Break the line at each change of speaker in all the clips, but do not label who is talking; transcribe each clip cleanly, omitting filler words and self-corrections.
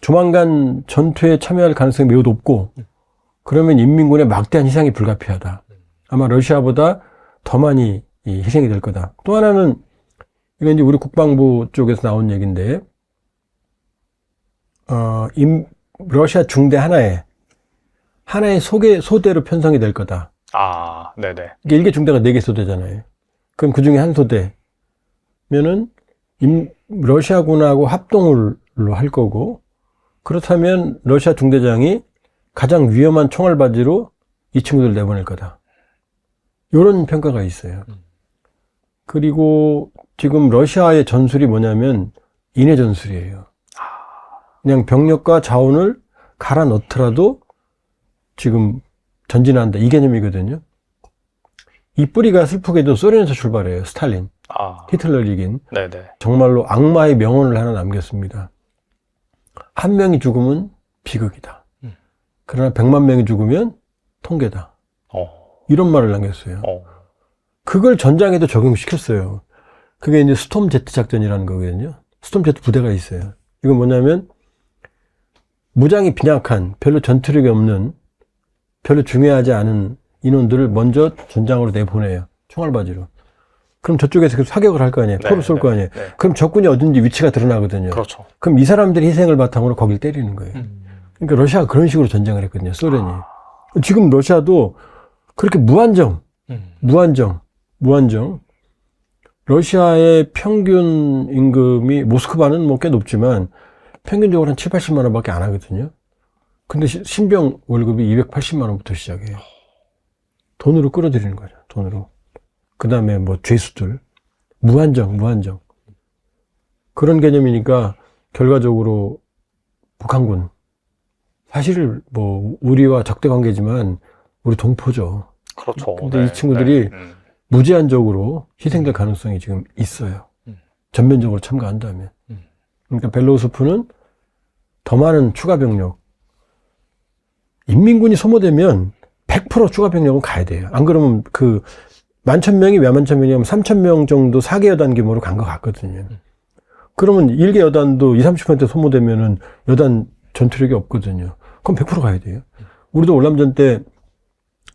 조만간 전투에 참여할 가능성이 매우 높고 그러면 인민군의 막대한 희생이 불가피하다. 아마 러시아보다 더 많이 희생이 될 거다. 또 하나는 이건 이제 우리 국방부 쪽에서 나온 얘기인데 러시아 중대 하나의 소대로 편성이 될 거다.
아, 네네.
이게 1개 중대가 4개 소대잖아요. 그럼 그 중에 한 소대면은 러시아군하고 합동으로 할 거고, 그렇다면 러시아 중대장이 가장 위험한 총알바지로 이 친구들 내보낼 거다. 이런 평가가 있어요. 그리고 지금 러시아의 전술이 뭐냐면 인해 전술이에요. 그냥 병력과 자원을 갈아 넣더라도 지금 전진한다. 이 개념이거든요. 이 뿌리가 슬프게도 소련에서 출발해요. 스탈린. 히틀러를 이긴.
네네.
정말로 악마의 명언을 하나 남겼습니다. 한 명이 죽으면 비극이다. 그러나 100만 명이 죽으면 통계다. 이런 말을 남겼어요. 그걸 전장에도 적용시켰어요. 그게 이제 스톰 제트 작전이라는 거거든요. 스톰 제트 부대가 있어요. 이건 뭐냐면 무장이 빈약한, 별로 전투력이 없는, 별로 중요하지 않은 인원들을 먼저 전장으로 내보내요. 총알바지로. 그럼 저쪽에서 그 사격을 할 거 아니에요. 포를 쏠 거 아니에요. 그럼 적군이 어딘지 위치가 드러나거든요.
그렇죠.
그럼 이 사람들이 희생을 바탕으로 거길 때리는 거예요. 그러니까 러시아가 그런 식으로 전쟁을 했거든요. 소련이. 지금 러시아도 그렇게 무한정. 러시아의 평균 임금이 모스크바는 뭐 꽤 높지만 평균적으로 한 7, 80만 원밖에 안 하거든요. 근데 신병 월급이 280만 원부터 시작해요. 돈으로 끌어들이는 거죠. 돈으로. 그 다음에 뭐 죄수들. 무한정. 그런 개념이니까 결과적으로 북한군. 사실 뭐 우리와 적대 관계지만 우리 동포죠.
그렇죠.
근데 이 친구들이 무제한적으로 희생될 가능성이 지금 있어요. 전면적으로 참가한다면. 그러니까 벨로우소프는 더 많은 추가 병력. 인민군이 소모되면 100% 추가 병력은 가야 돼요. 안 그러면 그 11,000명이 왜 11,000명이냐면 3,000명 정도 4개 여단 규모로 간 것 같거든요. 그러면 1개 여단도 20, 30% 소모되면은 여단 전투력이 없거든요. 그럼 100% 가야 돼요. 우리도 월남전 때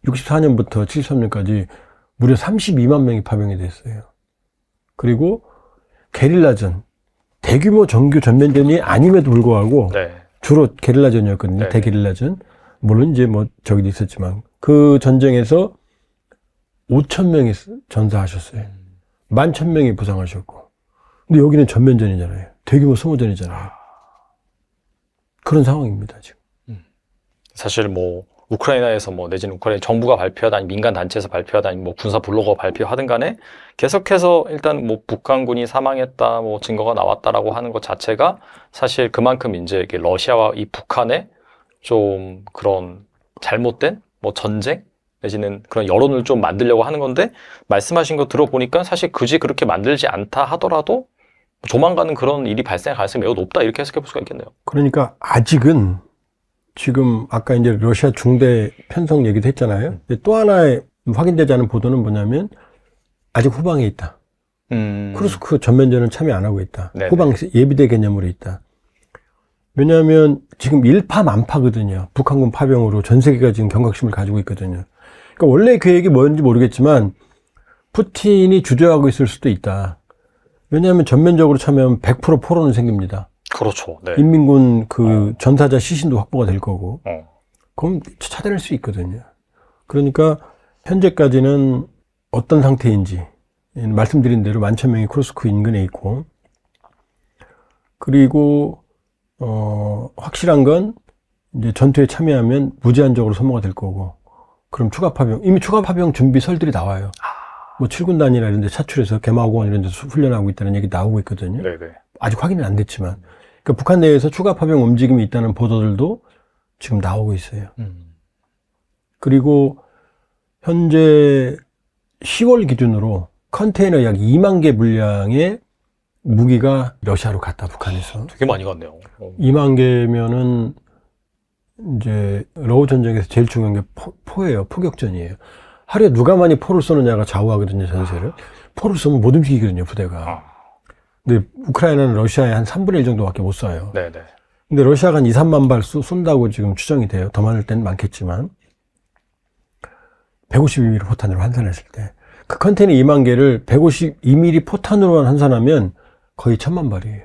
64년부터 73년까지 무려 32만 명이 파병이 됐어요. 그리고 게릴라전, 대규모 정규 전면전이 아님에도 불구하고 주로 게릴라전이었거든요. 대게릴라전. 물론 이제 뭐 저기도 있었지만 그 전쟁에서 5,000명이 전사하셨어요. 11,000명이 부상하셨고. 근데 여기는 전면전이잖아요. 대규모 소모전이잖아요. 그런 상황입니다, 지금.
사실 뭐 우크라이나에서 뭐 내지는 우크라이나 정부가 발표하든 민간 단체에서 발표하든 뭐 군사 블로거가 발표하든 간에 계속해서 일단 뭐 북한군이 사망했다, 뭐 증거가 나왔다라고 하는 것 자체가 사실 그만큼 이제 이게 러시아와 이 북한의 좀 그런 잘못된 뭐 전쟁 내지는 그런 여론을 좀 만들려고 하는 건데, 말씀하신 거 들어보니까 사실 굳이 그렇게 만들지 않다 하더라도 조만간은 그런 일이 발생할 가능성이 매우 높다, 이렇게 해석해 볼 수가 있겠네요.
그러니까 아직은 지금 아까 이제 러시아 중대 편성 얘기도 했잖아요. 근데 또 하나의 확인되지 않은 보도는 뭐냐면 아직 후방에 있다. 크루스크 전면전은 참여 안 하고 있다. 네네. 후방 예비대 개념으로 있다. 왜냐하면 지금 일파만파거든요. 북한군 파병으로 전 세계가 지금 경각심을 가지고 있거든요. 그러니까 원래 계획이 뭐였는지 모르겠지만 푸틴이 주저하고 있을 수도 있다. 왜냐하면 전면적으로 참여하면 100% 포로는 생깁니다.
그렇죠. 네.
인민군 그 전사자 시신도 확보가 될 거고. 그럼 찾아낼 수 있거든요. 그러니까 현재까지는 어떤 상태인지 말씀드린 대로 11,000명이 크루스크 인근에 있고, 그리고 확실한 건 이제 전투에 참여하면 무제한적으로 소모가 될 거고, 그럼 추가 파병, 이미 추가 파병 준비설들이 나와요. 뭐 7군단이나 이런 데 차출해서 개마고원 이런 데서 훈련하고 있다는 얘기 나오고 있거든요. 네네. 아직 확인은 안 됐지만. 그러니까 북한 내에서 추가 파병 움직임이 있다는 보도들도 지금 나오고 있어요. 그리고 현재 10월 기준으로 컨테이너 약 2만 개 분량의 무기가 러시아로 갔다, 북한에서.
되게 많이 갔네요.
2만 개면은 이제 러우 전쟁에서 제일 중요한 게 포예요. 포격전이에요. 하루에 누가 많이 포를 쏘느냐가 좌우하거든요, 전세를. 포를 쏘면 못 움직이거든요, 부대가. 근데 우크라이나는 러시아의 한 3분의 1 정도밖에 못 쏴요. 네네. 근데 러시아가 한 2, 3만 발 쏜다고 지금 추정이 돼요. 더 많을 때는 많겠지만. 152mm 포탄으로 환산했을 때. 그 컨테이너 2만 개를 152mm 포탄으로만 환산하면 거의 1000만 발이에요.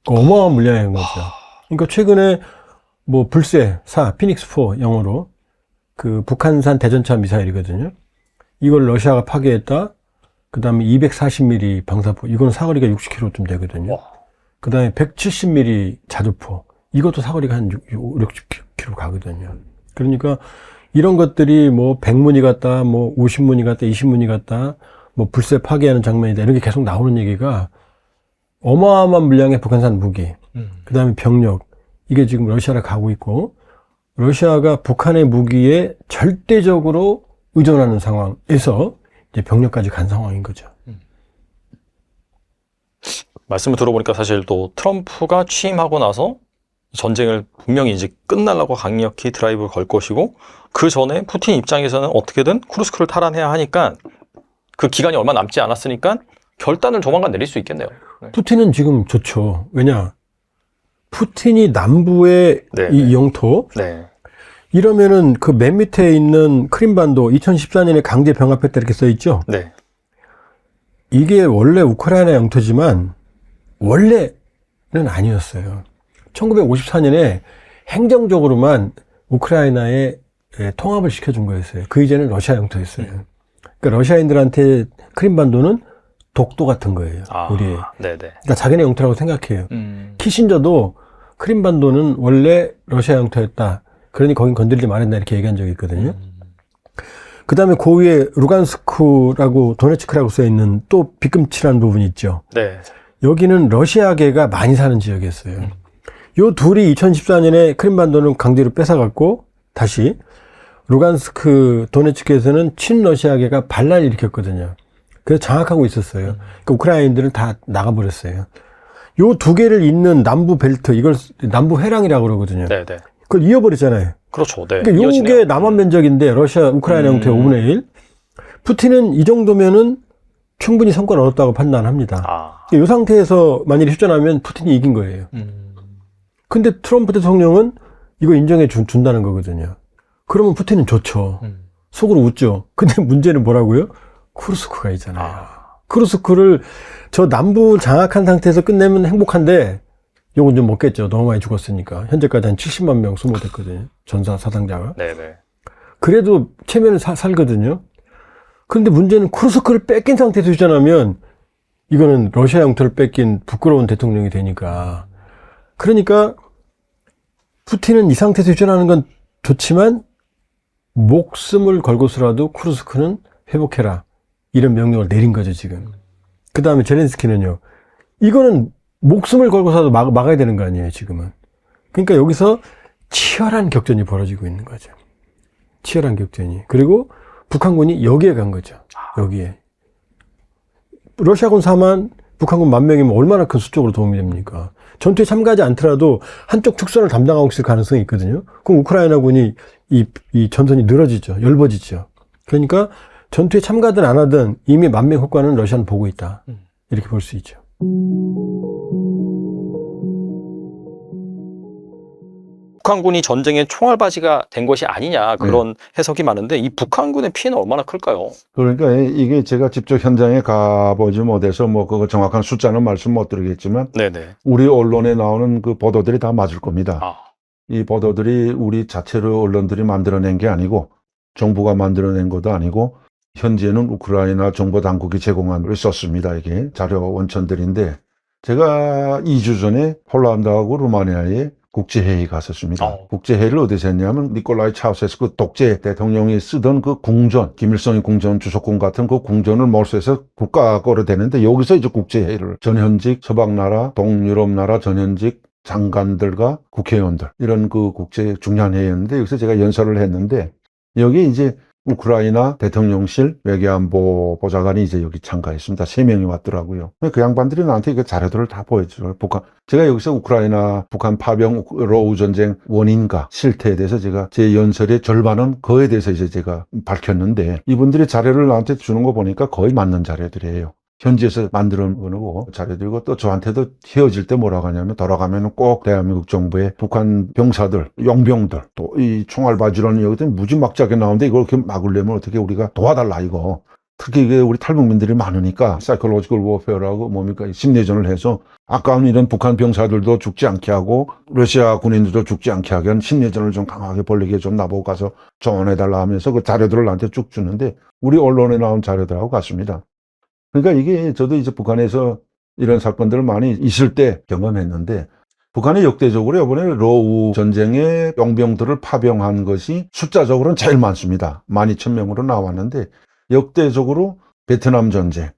어마어마한 물량인 거죠. 그러니까 최근에 뭐 불새 4, 피닉스4 영어로 그 북한산 대전차 미사일이거든요. 이걸 러시아가 파괴했다. 그 다음에 240mm 방사포. 이거는 사거리가 60km쯤 되거든요. 그 다음에 170mm 자주포. 이것도 사거리가 한 60km 가거든요. 그러니까 이런 것들이 뭐 100문이 갔다, 뭐 50문이 갔다, 20문이 갔다, 뭐 불새 파괴하는 장면이다. 이런 게 계속 나오는 얘기가 어마어마한 물량의 북한산 무기, 그 다음에 병력. 이게 지금 러시아로 가고 있고, 러시아가 북한의 무기에 절대적으로 의존하는 상황에서 이제 병력까지 간 상황인 거죠.
말씀을 들어보니까 사실 또 트럼프가 취임하고 나서 전쟁을 분명히 이제 끝나려고 강력히 드라이브를 걸 것이고, 그 전에 푸틴 입장에서는 어떻게든 쿠르스크를 탈환해야 하니까 그 기간이 얼마 남지 않았으니까 결단을 조만간 내릴 수 있겠네요. 네.
푸틴은 지금 좋죠. 왜냐? 푸틴이 남부의
네,
이 영토,
네.
이러면은 그 맨 밑에 있는 크림반도 2014년에 강제 병합했다 이렇게 써있죠?
네.
이게 원래 우크라이나 영토지만 원래는 아니었어요. 1954년에 행정적으로만 우크라이나에 통합을 시켜준 거였어요. 그 이전엔 러시아 영토였어요. 그러니까 러시아인들한테 크림반도는 독도 같은 거예요. 우리의.
네네.
그러니까 자기네 영토라고 생각해요. 키신저도 크림반도는 원래 러시아 영토였다. 그러니 거긴 건들지 말았다 이렇게 얘기한 적이 있거든요. 그 다음에 그 위에 루간스크라고 도네츠크라고 써있는 또 비끔칠한 부분이 있죠.
네.
여기는 러시아계가 많이 사는 지역이었어요. 요 둘이 2014년에 크림반도는 강제로 뺏어갔고 다시 루간스크 도네츠크에서는 친러시아계가 반란을 일으켰거든요. 그래서 장악하고 있었어요. 그러니까 우크라이나인들은 다 나가버렸어요. 요 두 개를 잇는 남부 벨트, 이걸 남부 회랑이라고 그러거든요.
네네.
그걸 이어버렸잖아요.
그렇죠. 네.
그러니까 요게 남한 면적인데 러시아, 우크라이나 영토의 5분의 1. 푸틴은 이 정도면은 충분히 성과를 얻었다고 판단합니다. 이 상태에서 만일 휴전하면 푸틴이 이긴 거예요. 근데 트럼프 대통령은 이거 인정해 준다는 거거든요. 그러면 푸틴은 좋죠. 속으로 웃죠. 근데 문제는 뭐라고요? 쿠르스크가 있잖아요. 쿠르스크를 저 남부 장악한 상태에서 끝내면 행복한데 요건 좀 먹겠죠. 너무 많이 죽었으니까. 현재까지 한 70만 명 소모됐거든요. 전사 사상자가.
네네.
그래도 체면을 살거든요. 그런데 문제는 쿠르스크를 뺏긴 상태에서 휴전하면 이거는 러시아 영토를 뺏긴 부끄러운 대통령이 되니까. 그러니까 푸틴은 이 상태에서 휴전하는 건 좋지만 목숨을 걸고서라도 쿠르스크는 회복해라. 이런 명령을 내린 거죠, 지금. 그 다음에 젤렌스키는요. 이거는 목숨을 걸고서라도 막아야 되는 거 아니에요, 지금은. 그러니까 여기서 치열한 격전이 벌어지고 있는 거죠. 치열한 격전이. 그리고 북한군이 여기에 간 거죠. 여기에. 러시아군 4만, 북한군 10,000명이면 얼마나 큰 수적으로 도움이 됩니까? 전투에 참가하지 않더라도 한쪽 축선을 담당하고 있을 가능성이 있거든요. 그럼 우크라이나군이 이 전선이 늘어지죠. 엷어지죠. 그러니까 전투에 참가든 안 하든 이미 만명 효과는 러시아는 보고 있다. 이렇게 볼 수 있죠.
북한군이 전쟁의 총알바지가 된 것이 아니냐 그런 해석이 많은데 이 북한군의 피해는 얼마나 클까요?
그러니까 이게 제가 직접 현장에 가보지 못해서 뭐 그거 정확한 숫자는 말씀 못 드리겠지만
네네.
우리 언론에 나오는 그 보도들이 다 맞을 겁니다. 이 보도들이 우리 자체로 언론들이 만들어낸 게 아니고 정부가 만들어낸 것도 아니고 현재는 우크라이나 정보 당국이 제공한 리소스입니다. 이게 자료 원천들인데 제가 2주 전에 폴란드하고 루마니아에 국제회의 갔었습니다. 국제회의를 어디서 했냐면 니콜라이 차우세스크 독재 대통령이 쓰던 그 궁전, 김일성의 궁전, 주석궁 같은 그 궁전을 몰수해서 국가 거로 되는데 여기서 이제 국제회의를 전현직 서방나라, 동유럽 나라 전현직 장관들과 국회의원들 이런 그 국제 중요한 회의였는데 여기서 제가 연설을 했는데 여기 이제 우크라이나 대통령실 외교안보 보좌관이 이제 여기 참가했습니다. 3명이 왔더라고요. 그 양반들이 나한테 그 자료들을 다 보여줘요. 제가 여기서 우크라이나 북한 파병 로우 전쟁 원인과 실태에 대해서 제가 제 연설의 절반은 그에 대해서 이제 제가 밝혔는데 이분들이 자료를 나한테 주는 거 보니까 거의 맞는 자료들이에요. 현지에서 만드는 거고 자료들이고 또 저한테도 헤어질 때 뭐라고 하냐면 돌아가면 꼭 대한민국 정부의 북한 병사들, 용병들 또 이 총알바지라는 여기서 무지막지하게 나오는데 이걸 이렇게 막으려면 어떻게 우리가 도와달라 이거. 특히 이게 우리 탈북민들이 많으니까 사이콜로지컬 워페어라고 뭡니까 심리전을 해서 아까운 이런 북한 병사들도 죽지 않게 하고 러시아 군인들도 죽지 않게 하게 한 심리전을 좀 강하게 벌리게 좀 나보고 가서 조언해달라 하면서 그 자료들을 나한테 쭉 주는데 우리 언론에 나온 자료들하고 같습니다. 그러니까 이게 저도 이제 북한에서 이런 사건들을 많이 있을 때 경험했는데 북한이 역대적으로 이번에 러우 전쟁에 용병들을 파병한 것이 숫자적으로는 제일 많습니다. 12,000명으로 나왔는데 역대적으로 베트남 전쟁,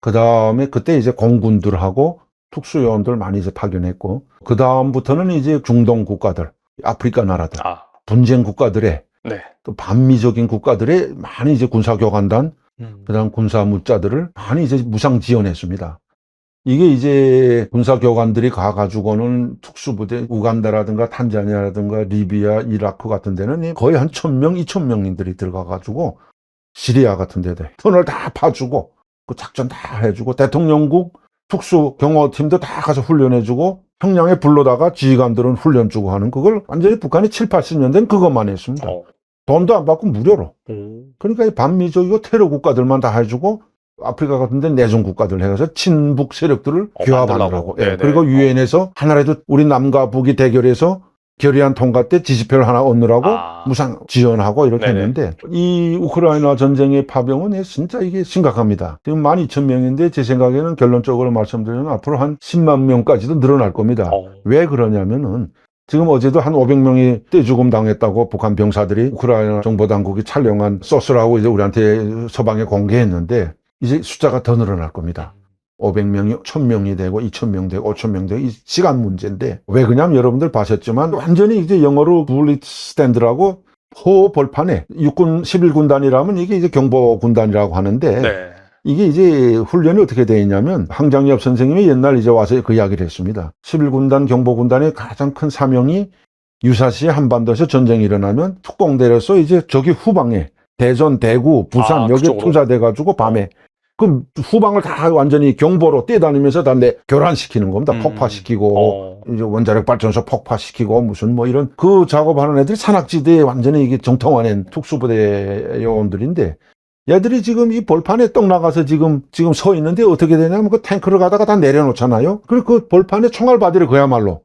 그 다음에 그때 이제 공군들하고 특수요원들 많이 이제 파견했고, 그 다음부터는 이제 중동 국가들, 아프리카 나라들, 분쟁 국가들의
네.
또 반미적인 국가들의 많이 이제 군사교관단, 그 다음 군사무자들을 많이 이제 무상 지원했습니다. 이게 이제 군사교관들이 가가지고는 특수부대, 우간다라든가 탄자니아라든가 리비아, 이라크 같은 데는 거의 한 1,000명, 2,000명들이 들어가가지고 시리아 같은 데들 터널 다 파주고 그 작전 다 해주고 대통령국 특수 경호팀도 다 가서 훈련해주고 평양에 불러다가 지휘관들은 훈련 주고 하는 그걸 완전히 북한이 7, 80년대는 그것만 했습니다. 돈도 안 받고 무료로. 그러니까 이 반미적이고 테러 국가들만 다 해주고 아프리카 같은 데 내전 국가들 해서 친북 세력들을 규합하느라고. 예. 그리고 유엔에서 하나라도 우리 남과 북이 대결해서 결의안 통과 때 지지표를 하나 얻느라고 무상 지원하고 이렇게 했는데 이 우크라이나 전쟁의 파병은 진짜 이게 심각합니다. 지금 12,000명인데 제 생각에는 결론적으로 말씀드리면 앞으로 한 10만 명까지도 늘어날 겁니다. 왜 그러냐면은 지금 어제도 한 500명이 떼죽음 당했다고 북한 병사들이 우크라이나 정보당국이 촬영한 소스라고 이제 우리한테 서방에 공개했는데 이제 숫자가 더 늘어날 겁니다. 500명이 1,000명이 되고 2,000명 되고 5,000명 되고 이 시간 문제인데 왜 그러냐면 여러분들 보셨지만 완전히 이제 영어로 블리츠 스탠드라고 호벌판에 육군 11군단이라면 이게 이제 경보군단이라고 하는데 이게 이제 훈련이 어떻게 되어 있냐면 황장엽 선생님이 옛날 이제 와서 그 이야기를 했습니다. 11군단 경보군단의 가장 큰 사명이 유사시에 한반도에서 전쟁이 일어나면 특공대로서 이제 저기 후방에 대전, 대구, 부산 여기에 투자돼가지고 밤에 그 후방을 다 완전히 경보로 뛰어다니면서 다 교란시키는 겁니다. 폭파시키고 이제 원자력 발전소 폭파시키고 무슨 뭐 이런 그 작업하는 애들이 산악지대에 완전히 이게 정통화된 특수부대 요원들인데 얘들이 지금 이 벌판에 떡 나가서 지금 서 있는데 어떻게 되냐면 그 탱크를 가다가 다 내려놓잖아요. 그리고 그 벌판에 총알바디를 그야말로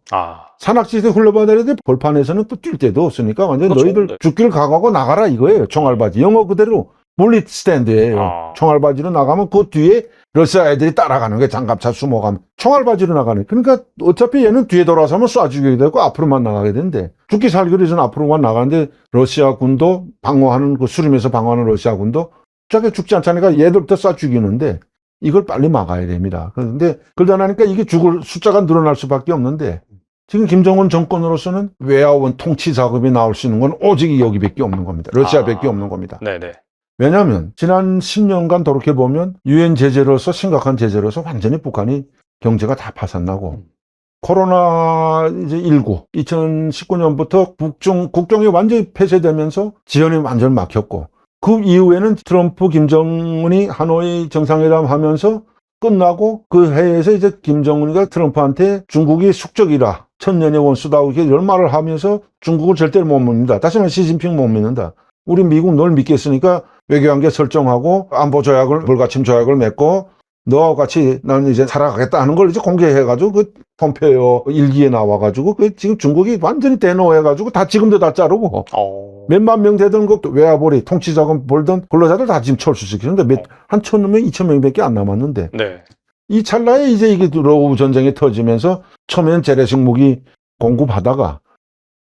산악지대 흘러봐내는데 벌판에서는 또 뛸 데도 없으니까 완전 그렇죠. 너희들 죽기를 각오하고 나가라 이거예요. 총알바디 영어 그대로 블리츠 스탠드예요. 총알바지로 나가면 그 뒤에 러시아 애들이 따라가는 거예요. 장갑차 수모가면 총알바지로 나가는. 그러니까 어차피 얘는 뒤에 돌아서면 쏴 죽이게 되고 앞으로만 나가게 되는데 죽기 살기로 해서는 앞으로만 나가는데 러시아 군도 방어하는 그 수림에서 방어하는 러시아 군도 저게 죽지 않자니까 얘들부터 쏴 죽이는데 이걸 빨리 막아야 됩니다. 그런데 그러다 나니까 이게 죽을 숫자가 늘어날 수밖에 없는데 지금 김정은 정권으로서는 외화원 통치 작업이 나올 수 있는 건 오직 여기밖에 없는 겁니다. 러시아밖에 없는 겁니다.
네네.
왜냐하면 지난 10년간 돌이켜보면 유엔 제재로서 심각한 제재로서 완전히 북한이 경제가 다 파산나고 코로나 이제 19 2019년부터 국정이 완전히 폐쇄되면서 지원이 완전 막혔고 그 이후에는 트럼프 김정은이 하노이 정상회담 하면서 끝나고 그 해에서 이제 김정은이가 트럼프한테 중국이 숙적이라 천년의 원수다 이렇게 이런 말을 하면서 중국을 절대로 못 믿는다. 다시 말해 시진핑 못 믿는다. 우리 미국 널 믿겠으니까 외교관계 설정하고 안보 조약을 불가침 조약을 맺고 너와 같이 나는 이제 살아가겠다 하는 걸 이제 공개해가지고 그 폼페이오 일기에 나와가지고 그 지금 중국이 완전히 대노해가지고 다 지금도 다 자르고 몇만 명 되던 그 외화벌이 통치자금 벌던 근로자들 다 지금 철수시키는데 한 1,000명, 2,000명밖에 안 남았는데 이 찰나에 이제 이게 러우 전쟁이 터지면서 처음에는 재래식 무기 공급하다가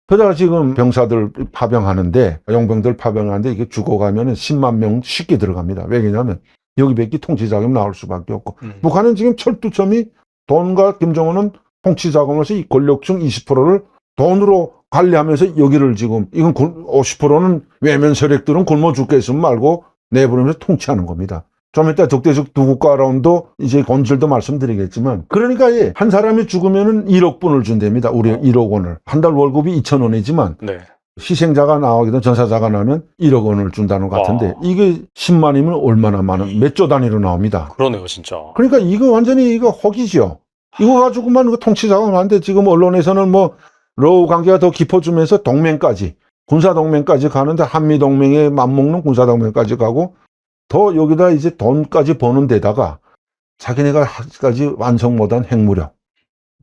그러다가 지금 병사들 파병하는데 용병들 파병하는데 이게 죽어가면 10만 명 쉽게 들어갑니다. 왜냐하면 여기밖에 통치자금 나올 수밖에 없고 북한은 지금 철두섬이 돈과 김정은은 통치자금으로서 이 권력중 20%를 돈으로 관리하면서 여기를 지금 이건 50%는 외면 세력들은 굶어 죽겠으면 말고 내부르면서 통치하는 겁니다. 좀 이따 적대적 두 국가론도 이제 본질도 말씀드리겠지만 그러니까 한 사람이 죽으면은 1억 분을 준답니다. 우리 1억 원을. 한 달 월급이 2,000원이지만 희생자가 나오기든 전사자가 나면 1억 원을 준다는 것 같은데
와.
이게 10만이면 얼마나 많은 몇 조 단위로 나옵니다.
그러네요, 진짜.
그러니까 이거 완전히 이거 허기죠. 이거 가지고만 그 통치자가 하는데 지금 언론에서는 뭐 러우 관계가 더 깊어지면서 동맹까지 군사 동맹까지 가는데 한미 동맹에 맞먹는 군사 동맹까지 가고 더 여기다 이제 돈까지 버는 데다가 자기네가 아직까지 완성 못한 핵무력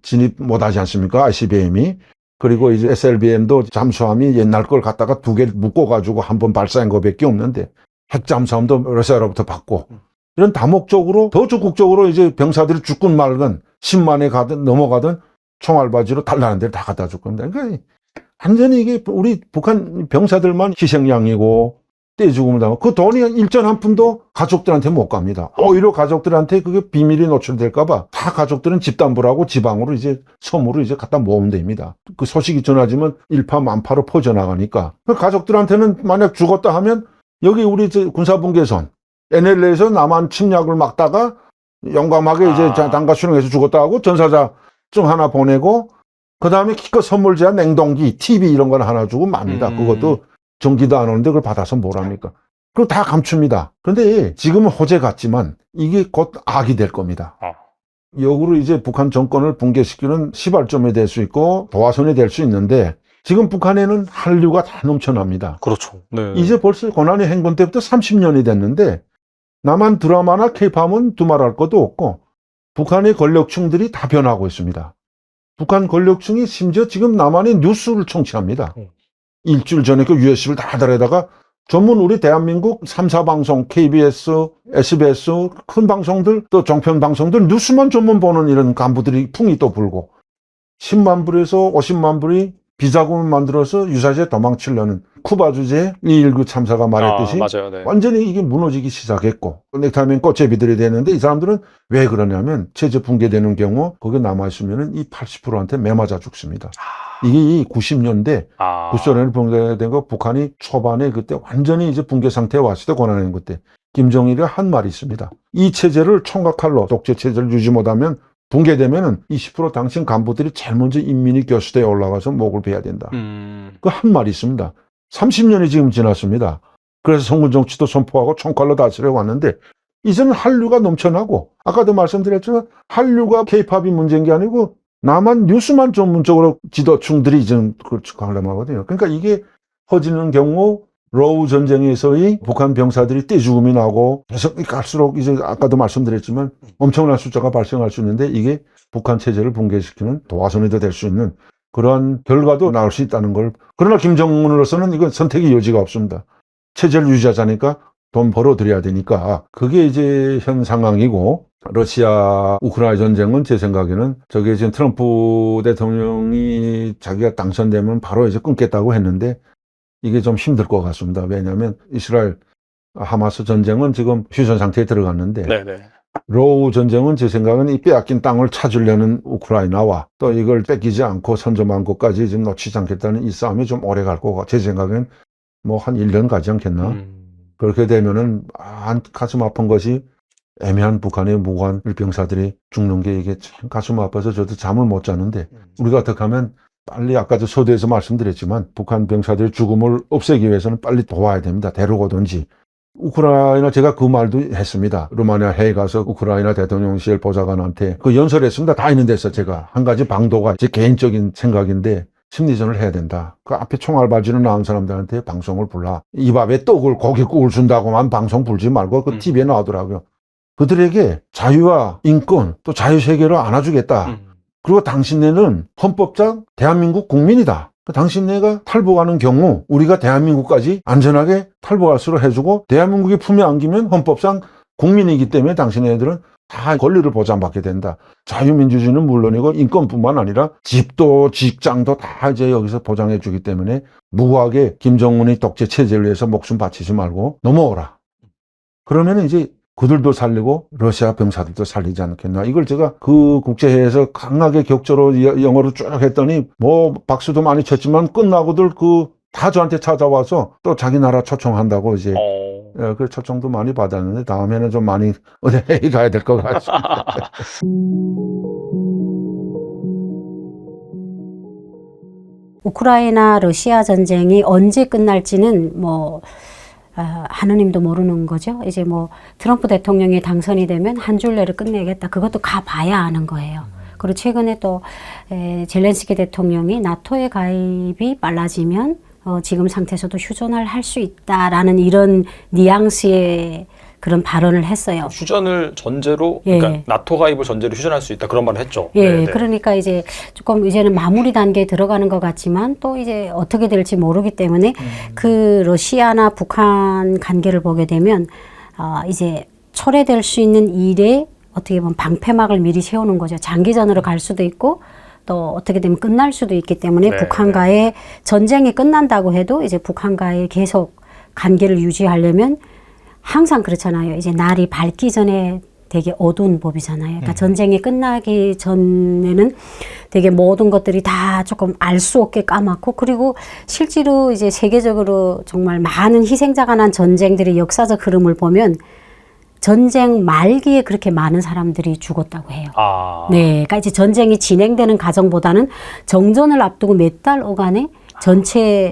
진입 못하지 않습니까? ICBM이. 그리고 이제 SLBM도 잠수함이 옛날 걸 갖다가 2개 묶어가지고 한번 발사한 거밖에 없는데 핵 잠수함도 러시아로부터 받고 이런 다목적으로 더 적극적으로 이제 병사들이 죽든 말든 10만에 가든 넘어가든 총알바지로 달라는 데를 다 갖다 줄 겁니다. 그러니까 완전히 이게 우리 북한 병사들만 희생양이고 떼죽음을 당하고 그 돈이 일전 한 푼도 가족들한테 못 갑니다. 오히려 가족들한테 그게 비밀이 노출될까봐 다 가족들은 집단부라고 지방으로 이제 섬으로 이제 갖다 모으면 됩니다. 그 소식이 전하지만 일파만파로 퍼져나가니까 그 가족들한테는 만약 죽었다 하면 여기 우리 군사분계선 NLL에서 남한 침략을 막다가 용감하게 이제 단가 수령해서 죽었다 하고 전사자증 하나 보내고 그 다음에 기껏 선물 제한 냉동기, TV 이런 건 하나 주고 맙니다. 그것도 전기도 안 오는데 그걸 받아서 뭘 합니까? 그거 다 감춥니다. 그런데 지금은 호재 같지만 이게 곧 악이 될 겁니다. 역으로 이제 북한 정권을 붕괴시키는 시발점이 될 수 있고 도화선이 될 수 있는데 지금 북한에는 한류가 다 넘쳐납니다.
그렇죠. 네.
이제 벌써 고난의 행군 때부터 30년이 됐는데 남한 드라마나 케이팝은 두말할 것도 없고 북한의 권력층들이 다 변하고 있습니다. 북한 권력층이 심지어 지금 남한의 뉴스를 청취합니다. 일주일 전에 그 USB를 다 달아다가 전문 우리 대한민국 3사 방송, KBS, SBS, 큰 방송들, 또 종편 방송들 뉴스만 전문 보는 이런 간부들이 풍이 또 불고 10만 불에서 50만 불이 비자금을 만들어서 유사시에 도망치려는 쿠바 주재 219 참사가 말했듯이
맞아요. 네.
완전히 이게 무너지기 시작했고 넥타이면 꽃제비들이 되는데 이 사람들은 왜 그러냐면 체제 붕괴되는 경우 거기 남아있으면 이 80%한테 매맞아 죽습니다. 이게 이 90년대 구소련이 붕괴된 거 북한이 초반에 그때 완전히 이제 붕괴 상태에 왔을 때 권한한 그때 김정일이 한 말이 있습니다. 이 체제를 총각칼로 독재 체제를 유지 못하면 붕괴되면은 20% 당신 간부들이 제일 먼저 인민위 교수대에 올라가서 목을 베야 된다. 그 한 말이 있습니다. 30년이 지금 지났습니다. 그래서 성군 정치도 선포하고 총칼로 다스려 왔는데 이제는 한류가 넘쳐나고 아까도 말씀드렸지만 한류가 케이팝이 문제인 게 아니고 남한 뉴스만 전문적으로 지도층들이 이제 그렇게 하려고 하거든요. 그러니까 이게 퍼지는 경우 러우 전쟁에서의 북한 병사들이 떼죽음이 나고 계속 갈수록 이제 아까도 말씀드렸지만 엄청난 숫자가 발생할 수 있는데 이게 북한 체제를 붕괴시키는 도화선이 될 수 있는 그러한 결과도 나올 수 있다는 걸. 그러나 김정은으로서는 이건 선택의 여지가 없습니다. 체제를 유지하자니까 돈 벌어들여야 되니까 그게 이제 현 상황이고 러시아 우크라이나 전쟁은 제 생각에는 저게 지금 트럼프 대통령이 자기가 당선되면 바로 이제 끊겠다고 했는데 이게 좀 힘들 것 같습니다. 왜냐하면 이스라엘 하마스 전쟁은 지금 휴전 상태에 들어갔는데
네네.
러우 전쟁은 제 생각은 이 빼앗긴 땅을 찾으려는 우크라이나와 또 이걸 뺏기지 않고 선점한 것까지 지금 놓치지 않겠다는 이 싸움이 좀 오래 갈 거고 제 생각엔 뭐 한 1년 가지 않겠나. 그렇게 되면은 가슴 아픈 것이 애매한 북한의 무관 병사들이 죽는 게 이게 참 가슴 아파서 저도 잠을 못 자는데 우리가 어떻게 하면 빨리 아까도 서두에서 말씀드렸지만 북한 병사들의 죽음을 없애기 위해서는 빨리 도와야 됩니다. 데려오든지. 우크라이나 제가 그 말도 했습니다. 루마니아 해에 가서 우크라이나 대통령실 보좌관한테 그 연설했습니다. 다 있는 데서 제가 한 가지 방도가 제 개인적인 생각인데 심리전을 해야 된다. 그 앞에 총알바지로 나온 사람들한테 방송을 불러. 이 밥에 떡을 고깃국을 준다고만 방송 불지 말고 그 TV에 나오더라고요. 그들에게 자유와 인권 또 자유세계로 안아주겠다. 그리고 당신네는 헌법상 대한민국 국민이다. 당신네가 탈북하는 경우 우리가 대한민국까지 안전하게 탈북할 수 해주고 대한민국이 품에 안기면 헌법상 국민이기 때문에 당신네들은 다 권리를 보장받게 된다. 자유민주주의는 물론이고 인권뿐만 아니라 집도 직장도 다 이제 여기서 보장해 주기 때문에 무고하게 김정은의 독재 체제를 위해서 목숨 바치지 말고 넘어오라. 그러면 이제 그들도 살리고 러시아 병사들도 살리지 않겠나. 이걸 제가 그 국제회의에서 강하게 격조로 영어로 쭉 했더니 뭐 박수도 많이 쳤지만 끝나고들 다 저한테 찾아와서 또 자기 나라 초청한다고 이제 그 초청도 많이 받았는데 다음에는 좀 많이 어디 회의 가야 될 것 같습니다.
우크라이나 러시아 전쟁이 언제 끝날지는 뭐 하느님도 모르는 거죠. 이제 뭐 트럼프 대통령이 당선이 되면 한 줄 내로 끝내겠다. 그것도 가봐야 아는 거예요. 그리고 최근에 또 젤렌스키 대통령이 나토에 가입이 빨라지면 지금 상태에서도 휴전을 할 수 있다라는 이런 뉘앙스의 그런 발언을 했어요.
휴전을 전제로,
예.
그러니까 나토 가입을 전제로 휴전할 수 있다 그런 말을 했죠.
예,
네네.
그러니까 이제 조금 이제는 마무리 단계에 들어가는 것 같지만 또 이제 어떻게 될지 모르기 때문에 그 러시아나 북한 관계를 보게 되면 이제 초래될 수 있는 일에 어떻게 보면 방패막을 미리 세우는 거죠. 장기전으로 갈 수도 있고 또 어떻게 되면 끝날 수도 있기 때문에
네,
북한과의 전쟁이 끝난다고 해도 이제 북한과의 계속 관계를 유지하려면 항상 그렇잖아요. 이제 날이 밝기 전에 되게 어두운 법이잖아요. 그러니까 전쟁이 끝나기 전에는 되게 모든 것들이 다 조금 알 수 없게 까맣고, 그리고 실제로 이제 세계적으로 정말 많은 희생자가 난 전쟁들의 역사적 흐름을 보면 전쟁 말기에 그렇게 많은 사람들이 죽었다고 해요. 네, 그러니까 이제 전쟁이 진행되는 과정보다는 정전을 앞두고 몇 달 오간에 전체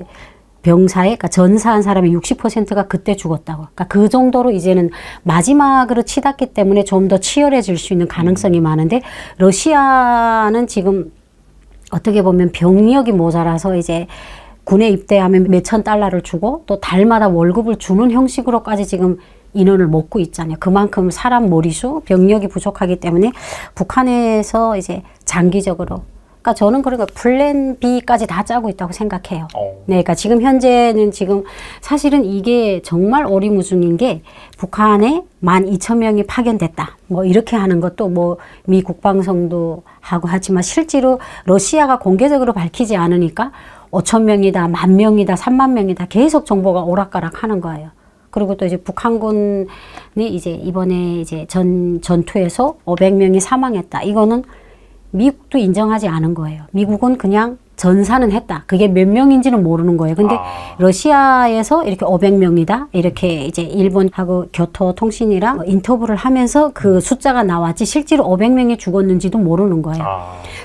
병사의, 그러니까 전사한 사람의 60%가 그때 죽었다고. 그러니까 그 정도로 이제는 마지막으로 치닫기 때문에 좀 더 치열해질 수 있는 가능성이 많은데, 러시아는 지금 어떻게 보면 병력이 모자라서 이제 군에 입대하면 몇천 달러를 주고 또 달마다 월급을 주는 형식으로까지 지금 인원을 먹고 있잖아요. 그만큼 사람 머리수, 병력이 부족하기 때문에 북한에서 이제 장기적으로, 그러니까 저는 그러니까 플랜 B까지 다 짜고 있다고 생각해요. 네, 그러니까 지금 현재는 지금 사실은 이게 정말 오리무중인 게 북한에 12,000명이 파견됐다. 뭐 이렇게 하는 것도 뭐 미 국방성도 하고 하지만 실제로 러시아가 공개적으로 밝히지 않으니까 5,000명이다, 10,000명이다, 30,000명이다 계속 정보가 오락가락 하는 거예요. 그리고 또 이제 북한군이 이제 이번에 이제 전투에서 500명이 사망했다. 이거는 미국도 인정하지 않은 거예요. 미국은 그냥 전사는 했다. 그게 몇 명인지는 모르는 거예요. 근데 러시아에서 이렇게 500명이다. 이렇게 이제 일본하고 교토통신이랑 인터뷰를 하면서 그 숫자가 나왔지 실제로 500명이 죽었는지도 모르는 거예요.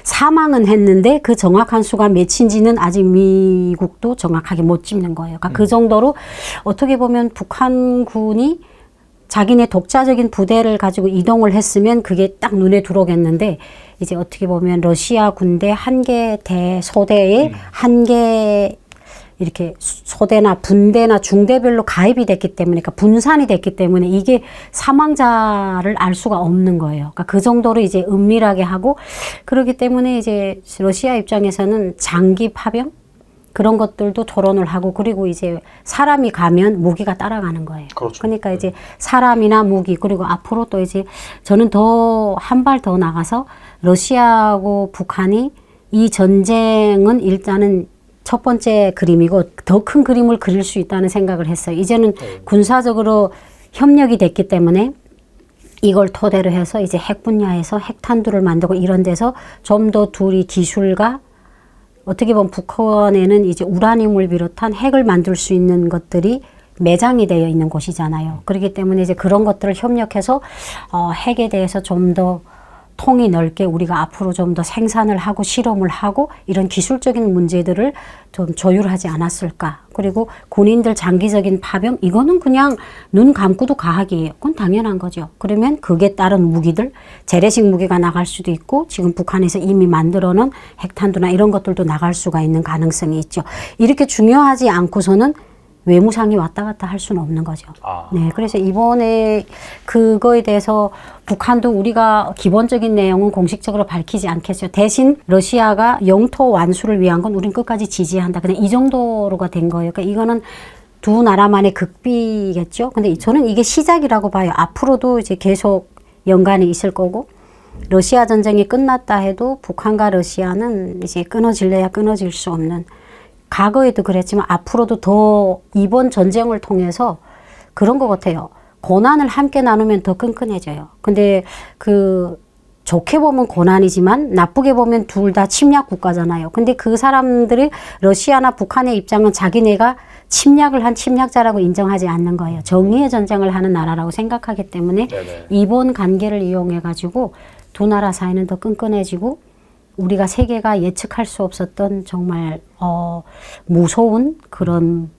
사망은 했는데 그 정확한 수가 몇인지는 아직 미국도 정확하게 못 짚는 거예요. 그러니까 그 정도로 어떻게 보면 북한군이 자기네 독자적인 부대를 가지고 이동을 했으면 그게 딱 눈에 들어오겠는데, 이제 어떻게 보면 러시아 군대 한 개 대소대에 한 개 이렇게 소대나 분대나 중대별로 가입이 됐기 때문에, 그러니까 분산이 됐기 때문에 이게 사망자를 알 수가 없는 거예요. 그러니까 그 정도로 이제 은밀하게 하고, 그렇기 때문에 이제 러시아 입장에서는 장기 파병 그런 것들도 토론을 하고, 그리고 이제 사람이 가면 무기가 따라가는 거예요.
그렇죠.
그러니까 이제 사람이나 무기, 그리고 앞으로 또 이제 저는 더 한 발 더 나가서 러시아하고 북한이 이 전쟁은 일단은 첫 번째 그림이고 더 큰 그림을 그릴 수 있다는 생각을 했어요. 이제는 군사적으로 협력이 됐기 때문에 이걸 토대로 해서 이제 핵 분야에서 핵탄두를 만들고 이런 데서 좀 더 둘이 기술과 어떻게 보면 북한에는 이제 우라늄을 비롯한 핵을 만들 수 있는 것들이 매장이 되어 있는 곳이잖아요. 그렇기 때문에 이제 그런 것들을 협력해서 핵에 대해서 좀 더 통이 넓게 우리가 앞으로 좀 더 생산을 하고 실험을 하고 이런 기술적인 문제들을 좀 조율하지 않았을까. 그리고 군인들 장기적인 파병, 이거는 그냥 눈 감고도 가학이에요. 그건 당연한 거죠. 그러면 그게 따른 무기들, 재래식 무기가 나갈 수도 있고 지금 북한에서 이미 만들어 놓은 핵탄두나 이런 것들도 나갈 수가 있는 가능성이 있죠. 이렇게 중요하지 않고서는 외무상이 왔다 갔다 할 수는 없는 거죠. 네, 그래서 이번에 그거에 대해서 북한도 우리가 기본적인 내용은 공식적으로 밝히지 않겠죠. 대신 러시아가 영토 완수를 위한 건 우린 끝까지 지지한다. 그냥 이 정도로가 된 거예요. 그러니까 이거는 두 나라만의 극비겠죠. 근데 저는 이게 시작이라고 봐요. 앞으로도 이제 계속 연관이 있을 거고, 러시아 전쟁이 끝났다 해도 북한과 러시아는 이제 끊어질래야 끊어질 수 없는, 과거에도 그랬지만 앞으로도 더 이번 전쟁을 통해서 그런 것 같아요. 고난을 함께 나누면 더 끈끈해져요. 근데 그 좋게 보면 고난이지만 나쁘게 보면 둘 다 침략 국가잖아요. 근데 그 사람들이 러시아나 북한의 입장은 자기네가 침략을 한 침략자라고 인정하지 않는 거예요. 정의의 전쟁을 하는 나라라고 생각하기 때문에
네네.
이번 관계를 이용해 가지고 두 나라 사이는 더 끈끈해지고 우리가 세계가 예측할 수 없었던 정말 무서운 그런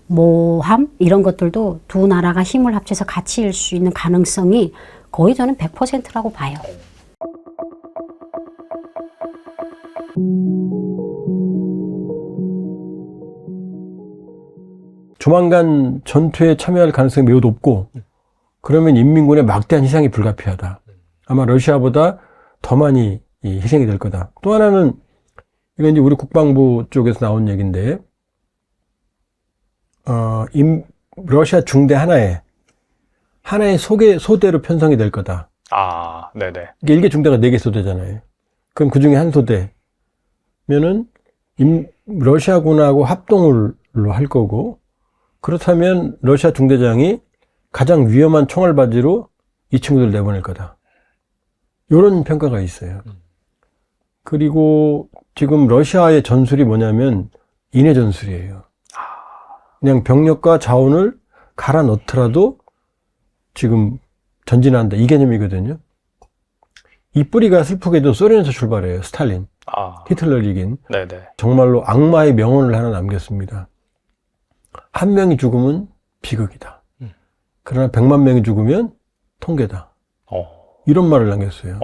모함 이런 것들도 두 나라가 힘을 합쳐서 같이 일 수 있는 가능성이 거의 저는 100%라고 봐요.
조만간 전투에 참여할 가능성이 매우 높고, 그러면 인민군의 막대한 희생이 불가피하다. 아마 러시아보다 더 많이 희생이 될 거다. 또 하나는, 이건 이제 우리 국방부 쪽에서 나온 얘기인데, 러시아 중대 하나의 소대로 편성이 될 거다.
아, 네네.
이게 1개 중대가 4개 소대잖아요. 그럼 그 중에 한 소대면은, 러시아군하고 합동으로 할 거고, 그렇다면 러시아 중대장이 가장 위험한 총알바지로 이 친구들 내보낼 거다. 이런 평가가 있어요. 그리고 지금 러시아의 전술이 뭐냐면 인해 전술이에요. 그냥 병력과 자원을 갈아 넣더라도 지금 전진한다. 이 개념이거든요. 이 뿌리가 슬프게도 소련에서 출발해요. 스탈린. 히틀러를 이긴.
네네.
정말로 악마의 명언을 하나 남겼습니다. 한 명이 죽으면 비극이다. 그러나 100만 명이 죽으면 통계다. 이런 말을 남겼어요.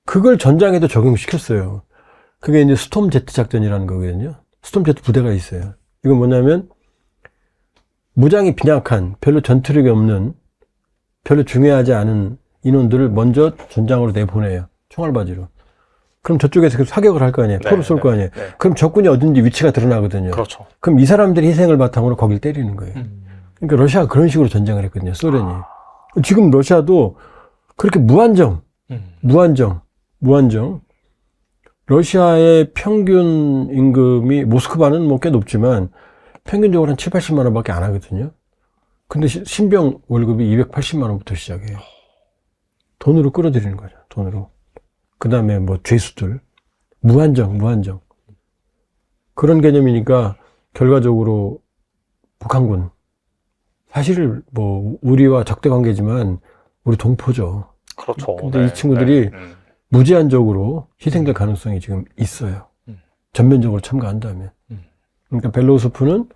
그걸 전장에도 적용시켰어요. 그게 이제 스톰 제트 작전이라는 거거든요. 스톰 제트 부대가 있어요. 이건 뭐냐면 무장이 빈약한, 별로 전투력이 없는, 별로 중요하지 않은 인원들을 먼저 전장으로 내보내요. 총알바지로. 그럼 저쪽에서 계속 사격을 할 거 아니에요. 포를 쏠 거 아니에요. 그럼 적군이 어딘지 위치가 드러나거든요.
그렇죠.
그럼 이 사람들이 희생을 바탕으로 거길 때리는 거예요. 그러니까 러시아가 그런 식으로 전쟁을 했거든요. 소련이. 지금 러시아도 그렇게 무한정. 러시아의 평균 임금이 모스크바는 뭐 꽤 높지만 평균적으로 한 7, 80만 원밖에 안 하거든요. 근데 신병 월급이 280만 원부터 시작해요. 돈으로 끌어들이는 거죠. 돈으로. 그 다음에 뭐 죄수들. 무한정. 그런 개념이니까 결과적으로 북한군. 사실 뭐 우리와 적대 관계지만 우리 동포죠.
그렇죠.
근데 이 친구들이 무제한적으로 희생될 가능성이 지금 있어요. 전면적으로 참가한다면. 그러니까 벨로우소프는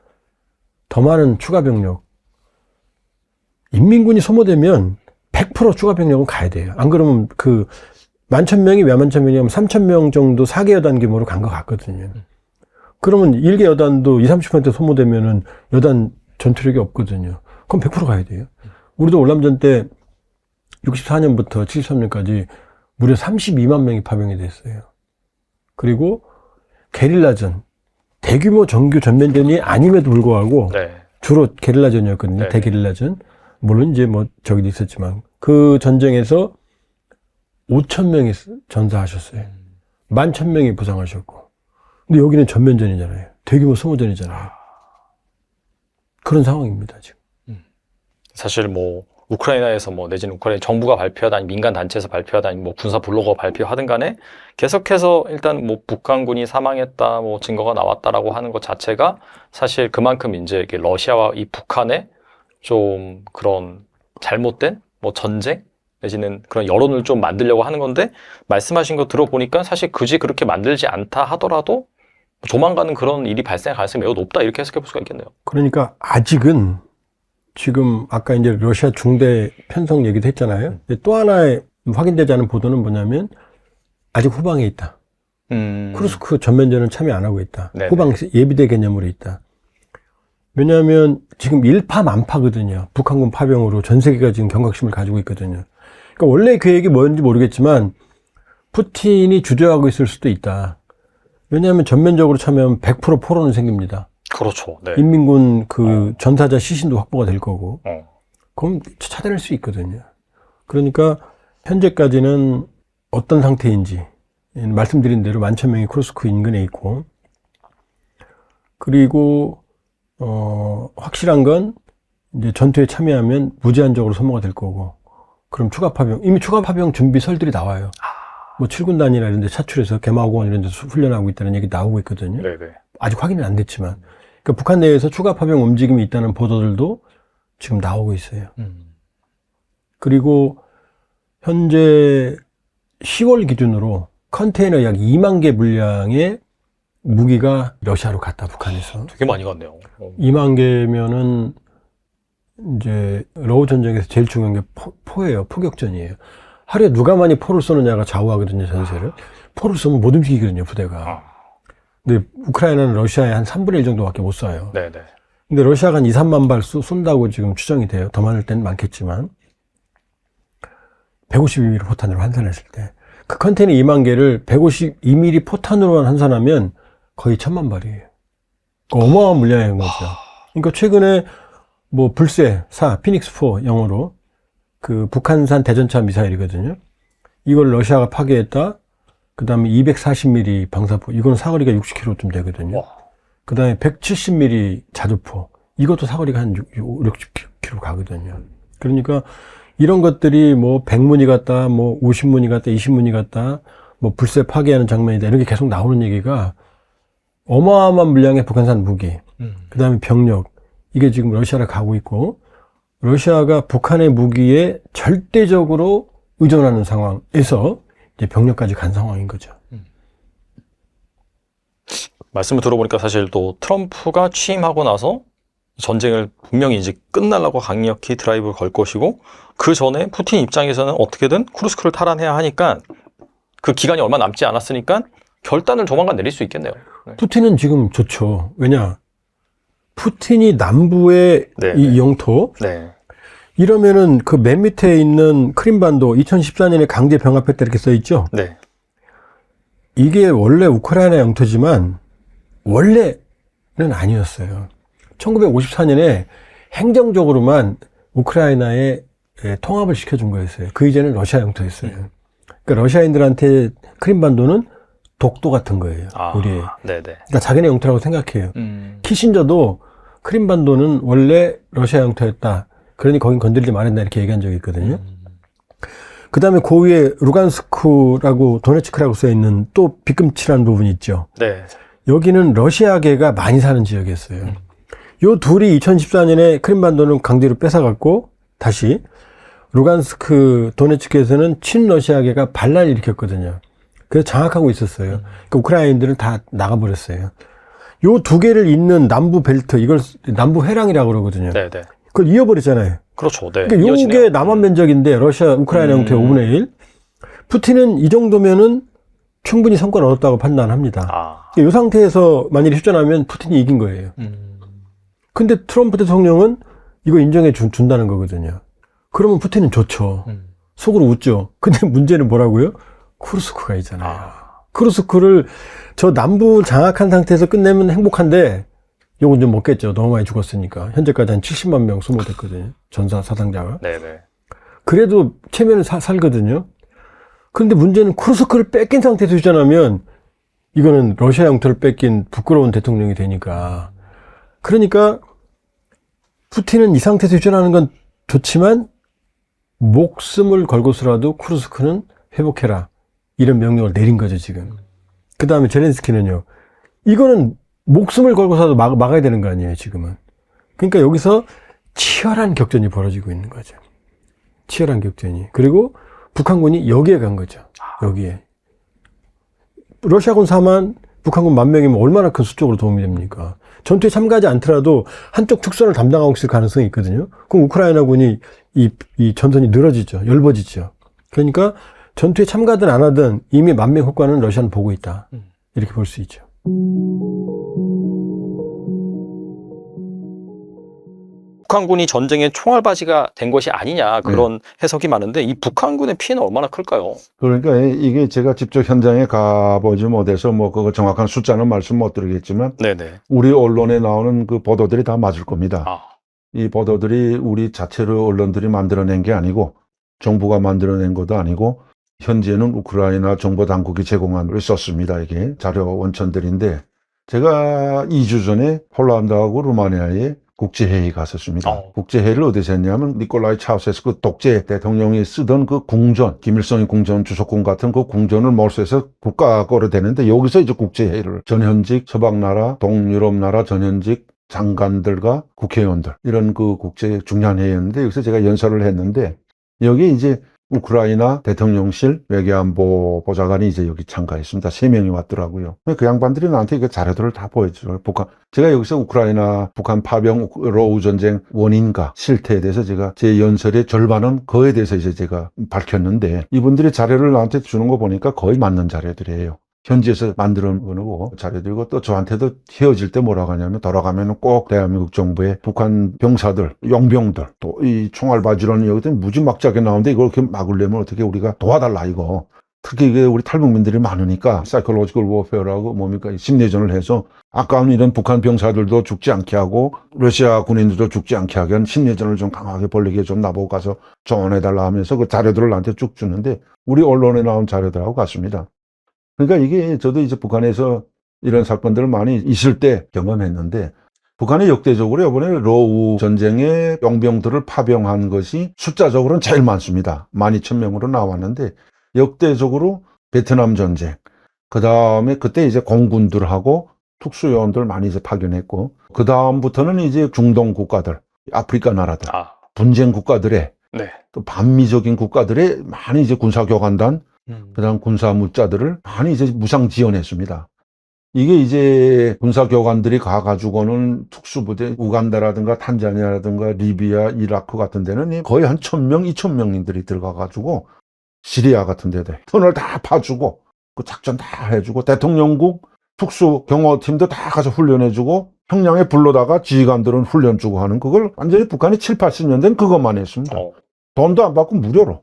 더 많은 추가 병력. 인민군이 소모되면 100% 추가 병력은 가야 돼요. 안 그러면 그 11,000명이 왜 11,000명이냐면 3,000명 정도 4개 여단 규모로 간 것 같거든요. 그러면 1개 여단도 20, 30% 소모되면은 여단 전투력이 없거든요. 그럼 100% 가야 돼요. 우리도 월남전 때 64년부터 73년까지 무려 32만 명이 파병이 됐어요. 그리고 게릴라전, 대규모 정규 전면전이 아님에도 불구하고 주로 게릴라전이었거든요. 대게릴라전. 물론 이제 뭐 저기도 있었지만 그 전쟁에서 5,000명이 전사하셨어요. 11,000명이 부상하셨고. 근데 여기는 전면전이잖아요. 대규모 소모전이잖아요. 그런 상황입니다, 지금.
사실 뭐 우크라이나에서 뭐 내지는 우크라이나 정부가 발표하다니 민간 단체에서 발표하다니 뭐 군사 블로거 발표하든 간에 계속해서 일단 뭐 북한군이 사망했다 뭐 증거가 나왔다라고 하는 것 자체가 사실 그만큼 이제 이게 러시아와 이 북한의 좀 그런 잘못된 뭐 전쟁 내지는 그런 여론을 좀 만들려고 하는 건데 말씀하신 거 들어보니까 사실 굳이 그렇게 만들지 않다 하더라도 조만간은 그런 일이 발생할 가능성이 매우 높다 이렇게 해석해 볼 수가 있겠네요.
그러니까 아직은 지금 아까 이제 러시아 중대 편성 얘기도 했잖아요. 근데 또 하나의 확인되지 않은 보도는 뭐냐면 아직 후방에 있다. 쿠르스크 전면전은 참여 안 하고 있다.
네네.
후방 예비대 개념으로 있다. 왜냐하면 지금 일파만파거든요. 북한군 파병으로 전 세계가 지금 경각심을 가지고 있거든요. 그러니까 원래 계획이 뭐였는지 모르겠지만 푸틴이 주저하고 있을 수도 있다. 왜냐하면 전면적으로 참여하면 100% 포로는 생깁니다.
그렇죠. 네.
인민군 그 전사자 시신도 확보가 될 거고. 그럼 찾아낼 수 있거든요. 그러니까 현재까지는 어떤 상태인지 말씀드린 대로 11,000명이 쿠르스크 인근에 있고, 그리고 확실한 건 이제 전투에 참여하면 무제한적으로 소모가 될 거고, 그럼 추가 파병, 이미 추가 파병 준비설들이 나와요. 뭐 7군단이나 이런 데 차출해서 개마고원 이런 데서 훈련하고 있다는 얘기 나오고 있거든요.
네네.
아직 확인은 안 됐지만. 그러니까 북한 내에서 추가 파병 움직임이 있다는 보도들도 지금 나오고 있어요. 그리고 현재 10월 기준으로 컨테이너 약 2만 개 분량의 무기가 러시아로 갔다, 북한에서.
되게 많이 갔네요.
2만 개면은 이제 러우 전쟁에서 제일 중요한 게 포예요. 포격전이에요. 하루에 누가 많이 포를 쏘느냐가 좌우하거든요, 전세를. 포를 쏘면 못 움직이거든요, 부대가. 근데 우크라이나는 러시아의 한 3분의 1 정도밖에 못 쏴요.
네네.
근데 러시아가 한 2, 3만 발 쏜다고 지금 추정이 돼요. 더 많을 때는 많겠지만. 152mm 포탄으로 환산했을 때. 그 컨테이너 2만 개를 152mm 포탄으로 환산하면 거의 1000만 발이에요. 어마어마한 물량인 거죠. 그러니까 최근에 뭐 불새 4, 피닉스 4 영어로 그 북한산 대전차 미사일이거든요. 이걸 러시아가 파괴했다. 그 다음에 240mm 방사포. 이거는 사거리가 60km쯤 되거든요. 그 다음에 170mm 자주포. 이것도 사거리가 한 60km 가거든요. 그러니까 이런 것들이 뭐 100문이 갔다, 뭐 50문이 갔다, 20문이 갔다, 뭐 불새 파괴하는 장면이다. 이런 게 계속 나오는 얘기가 어마어마한 물량의 북한산 무기, 그 다음에 병력, 이게 지금 러시아로 가고 있고, 러시아가 북한의 무기에 절대적으로 의존하는 상황에서 이제 병력까지 간 상황인 거죠.
말씀을 들어보니까 사실 또 트럼프가 취임하고 나서 전쟁을 분명히 이제 끝나려고 강력히 드라이브를 걸 것이고, 그 전에 푸틴 입장에서는 어떻게든 쿠르스크를 탈환해야 하니까 그 기간이 얼마 남지 않았으니까 결단을 조만간 내릴 수 있겠네요. 네.
푸틴은 지금 좋죠. 왜냐? 푸틴이 남부의
네,
이
네.
영토,
네.
이러면은 그 맨 밑에 있는 크림반도 2014년에 강제 병합했다 이렇게 써 있죠?
네.
이게 원래 우크라이나 영토지만 원래는 아니었어요. 1954년에 행정적으로만 우크라이나에 통합을 시켜준 거였어요. 그 이전엔 러시아 영토였어요. 그러니까 러시아인들한테 크림반도는 독도 같은 거예요. 우리의.
네네.
그러니까 자기네 영토라고 생각해요. 키신저도 크림반도는 원래 러시아 영토였다. 그러니 거긴 건드리지 말았다 이렇게 얘기한 적이 있거든요. 그 다음에 그 위에 루간스크라고 도네츠크라고 써있는 또 비금칠한 부분이 있죠.
네.
여기는 러시아계가 많이 사는 지역이었어요. 요 둘이 2014년에 크림반도는 강제로 뺏어갔고 다시 루간스크 도네츠크에서는 친러시아계가 반란을 일으켰거든요. 그래서 장악하고 있었어요. 그러니까 우크라이나인들은 다 나가버렸어요. 요 두 개를 잇는 남부 벨트, 이걸 남부 회랑이라고 그러거든요.
네네.
그걸 이어버렸잖아요.
그렇죠. 네.
그러니까 요게 남한 면적인데 러시아, 우크라이나 영토의 5분의 1. 푸틴은 이 정도면은 충분히 성과를 얻었다고 판단합니다. 이 상태에서 만일에 휴전하면 푸틴이 이긴 거예요. 근데 트럼프 대통령은 이거 인정해 준다는 거거든요. 그러면 푸틴은 좋죠. 속으로 웃죠. 근데 문제는 뭐라고요? 쿠르스크가 있잖아요. 쿠르스크를 저 남부 장악한 상태에서 끝내면 행복한데 요건 좀 먹겠죠. 너무 많이 죽었으니까. 현재까지 한 70만 명 소모됐거든요. 전사 사상자가.
네네.
그래도 체면을 살거든요. 근데 문제는 쿠르스크를 뺏긴 상태에서 휴전하면 이거는 러시아 영토를 뺏긴 부끄러운 대통령이 되니까. 그러니까 푸틴은 이 상태에서 휴전하는 건 좋지만 목숨을 걸고서라도 쿠르스크는 회복해라. 이런 명령을 내린 거죠, 지금. 그 다음에 젤렌스키는요. 이거는 목숨을 걸고서라도 막아야 되는 거 아니에요, 지금은. 그러니까 여기서 치열한 격전이 벌어지고 있는 거죠. 치열한 격전이. 그리고 북한군이 여기에 간 거죠. 여기에. 러시아군 4만, 북한군 10,000명이면 얼마나 큰 수적으로 도움이 됩니까? 전투에 참가하지 않더라도 한쪽 특선을 담당하고 있을 가능성이 있거든요. 그럼 우크라이나군이 이 전선이 늘어지죠. 엷어지죠. 그러니까 전투에 참가든 안 하든 이미 만명 효과는 러시아는 보고 있다. 이렇게 볼 수 있죠.
북한군이 전쟁의 총알바지가 된 것이 아니냐 그런 해석이 많은데 이 북한군의 피해는 얼마나 클까요?
그러니까 이게 제가 직접 현장에 가보지 못해서 뭐 그거 정확한 숫자는 말씀 못 드리겠지만
네네.
우리 언론에 나오는 그 보도들이 다 맞을 겁니다. 이 보도들이 우리 자체로 언론들이 만들어낸 게 아니고 정부가 만들어낸 것도 아니고 현재는 우크라이나 정보 당국이 제공한 걸 썼습니다. 이게 자료 원천들인데 제가 2주 전에 폴란드하고 루마니아에 국제회의 갔었습니다. 국제회의를 어디서 했냐면 니콜라이 차우세스크 독재 대통령이 쓰던 그 궁전, 김일성의 궁전, 주석궁 같은 그 궁전을 몰수해서 국가 거로 되는데 여기서 이제 국제회의를 전현직 서방나라, 동유럽 나라 전현직 장관들과 국회의원들 이런 그 국제 중요한 회의였는데 여기서 제가 연설을 했는데 여기 이제 우크라이나 대통령실 외교안보 보좌관이 이제 여기 참가했습니다. 3명이 왔더라고요. 그 양반들이 나한테 그 자료들을 다 보여줘요. 제가 여기서 우크라이나 북한 파병 로우 전쟁 원인과 실태에 대해서 제가 제 연설의 절반은 그에 대해서 이제 제가 밝혔는데, 이분들이 자료를 나한테 주는 거 보니까 거의 맞는 자료들이에요. 현지에서 만들어 놓고 자료들이고, 또 저한테도 헤어질 때 뭐라고 하냐면, 돌아가면 꼭 대한민국 정부의 북한 병사들, 용병들, 또 이 총알바지로는 여기 무지막지하게 나오는데 이걸 이렇게 막으려면 어떻게 우리가 도와달라 이거. 특히 이게 우리 탈북민들이 많으니까 사이콜로지컬 워페어라고 뭡니까 심리전을 해서 아까운 이런 북한 병사들도 죽지 않게 하고 러시아 군인들도 죽지 않게 하게 한 심리전을 좀 강하게 벌리게 좀 나보고 가서 조언해달라 하면서 그 자료들을 나한테 쭉 주는데, 우리 언론에 나온 자료들하고 같습니다. 그러니까 이게 저도 이제 북한에서 이런 사건들을 많이 있을 때 경험했는데, 북한이 역대적으로 이번에 로우 전쟁에 용병들을 파병한 것이 숫자적으로는 제일 많습니다. 12,000명으로 나왔는데, 역대적으로 베트남 전쟁, 그 다음에 그때 이제 공군들하고 특수요원들 많이 이제 파견했고, 그 다음부터는 이제 중동 국가들, 아프리카 나라들, 분쟁 국가들의
네.
또 반미적인 국가들의 많이 이제 군사교관단, 그 다음 군사물자들을 많이 이제 무상 지원했습니다. 이게 이제 군사교관들이 가가지고는 특수부대, 우간다라든가 탄자니아라든가 리비아, 이라크 같은 데는 거의 한 1,000명, 2,000명들이 들어가가지고 시리아 같은 데도 터널 다 파주고 그 작전 다 해주고, 대통령국 특수 경호팀도 다 가서 훈련해주고, 평양에 불러다가 지휘관들은 훈련 주고 하는, 그걸 완전히 북한이 7, 80년대는 그것만 했습니다. 돈도 안 받고 무료로.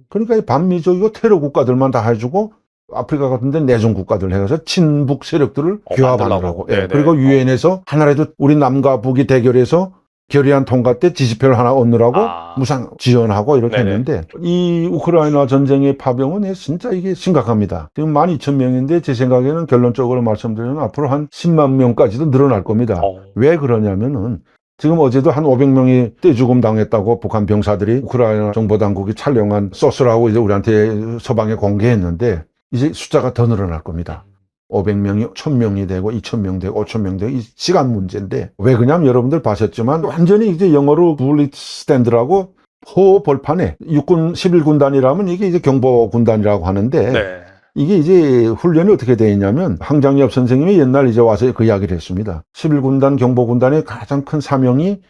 그러니까 이 반미적이고 테러 국가들만 다 해주고, 아프리카 같은 데 내전 국가들 해서 친북 세력들을 규합하느라고. 예. 그리고 유엔에서 하나라도 우리 남과 북이 대결해서 결의안 통과 때 지지표를 하나 얻느라고 무상 지원하고 이렇게 했는데, 이 우크라이나 전쟁의 파병은 진짜 이게 심각합니다. 지금 12,000명인데 제 생각에는 결론적으로 말씀드리면 앞으로 한 10만 명까지도 늘어날 겁니다. 왜 그러냐면은 지금 어제도 한 500명이 떼죽음 당했다고 북한 병사들이 우크라이나 정보당국이 촬영한 소스라고 이제 우리한테 서방에 공개했는데, 이제 숫자가 더 늘어날 겁니다. 500명이 1,000명이 되고 2,000명 되고 5,000명 되고, 이 시간 문제인데, 왜 그러냐면 여러분들 보셨지만 완전히 이제 영어로 블리츠 스탠드라고 포벌판에 육군 11군단이라면 이게 이제 경보군단이라고 하는데, 이게 이제 훈련이 어떻게 되어 있냐면, 황장엽 선생님이 옛날 이제 와서 그 이야기를 했습니다. 11군단 경보군단의 가장 큰 사명이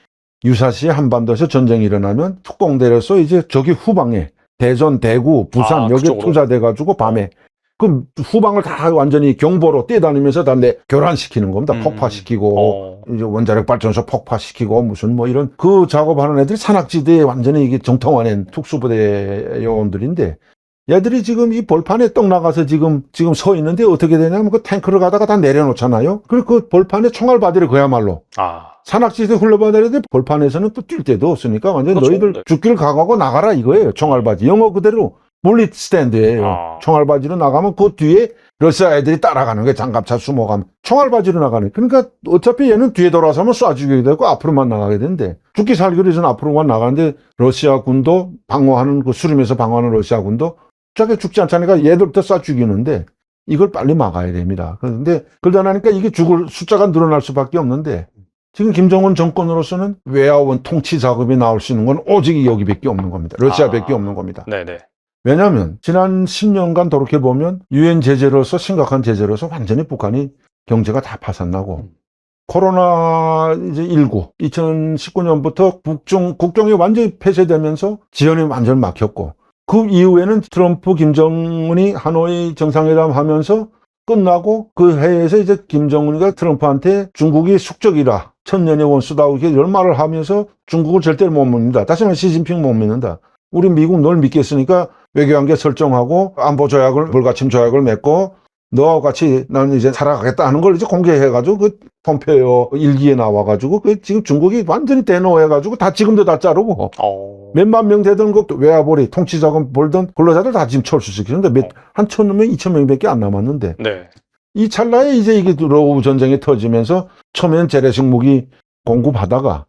유사시에 한반도에서 전쟁이 일어나면 특공대로서 이제 저기 후방에 대전, 대구, 부산 여기에
그쪽으로
투자돼가지고 밤에 그 후방을 다 완전히 경보로 뛰어다니면서 다 교란시키는 겁니다. 폭파시키고, 이제 원자력 발전소 폭파시키고, 무슨 뭐 이런 그 작업하는 애들이 산악지대에 완전히 이게 정통화된 특수부대 요원들인데, 얘들이 지금 이 벌판에 떡 나가서 지금 서 있는데 어떻게 되냐면 그 탱크를 가다가 다 내려놓잖아요. 그리고 그 벌판에 총알바디를 그야말로. 산악지대 흘러보내야 되는데 벌판에서는 또 뛸 데도 없으니까 완전 그렇죠. 너희들 죽기를 각오하고 나가라 이거예요. 총알바지. 영어 그대로. 물릿 스탠드예요. 총알바지로 나가면 그 뒤에 러시아 애들이 따라가는 거예요. 장갑차 수모감. 총알바지로 나가는. 그러니까 어차피 얘는 뒤에 돌아서면 쏴 죽이게 되고 앞으로만 나가게 되는데, 죽기 살기로 해서는 앞으로만 나가는데, 러시아 군도 방어하는 그 수림에서 방어하는 러시아 군도 저게 죽지 않자니까 얘들부터 쏴 죽이는데, 이걸 빨리 막아야 됩니다. 그런데 그러다 나니까 이게 죽을 숫자가 늘어날 수밖에 없는데, 지금 김정은 정권으로서는 외화원 통치 작업이 나올 수 있는 건 오직 여기밖에 없는 겁니다. 러시아밖에 없는 겁니다. 왜냐하면 지난 10년간 돌이켜보면 유엔 제재로서 심각한 제재로서 완전히 북한이 경제가 다 파산나고, 코로나 이제 19 2019년부터 국정이 완전히 폐쇄되면서 지원이 완전히 막혔고, 그 이후에는 트럼프 김정은이 하노이 정상회담 하면서 끝나고 그 해에서 이제 김정은이가 트럼프한테 중국이 숙적이라 천년의 원수다 이런 말을 하면서 중국을 절대로 못 믿는다. 다시 말해 시진핑 못 믿는다. 우리 미국 널 믿겠으니까 외교관계 설정하고 안보 조약을 불가침 조약을 맺고 너하고 같이 나는 이제 살아가겠다 하는 걸 이제 공개해가지고 그 폼페이오 일기에 나와가지고 그 지금 중국이 완전히 대노해가지고 다 지금도 다 자르고 몇만 명 되던 그 외화벌이 통치자금 벌던 근로자들 다 지금 철수시키는데 한 1,000명, 2,000명밖에 안 남았는데 이 찰나에 이제 이게 로우 전쟁이 터지면서 처음에는 재래식 무기 공급하다가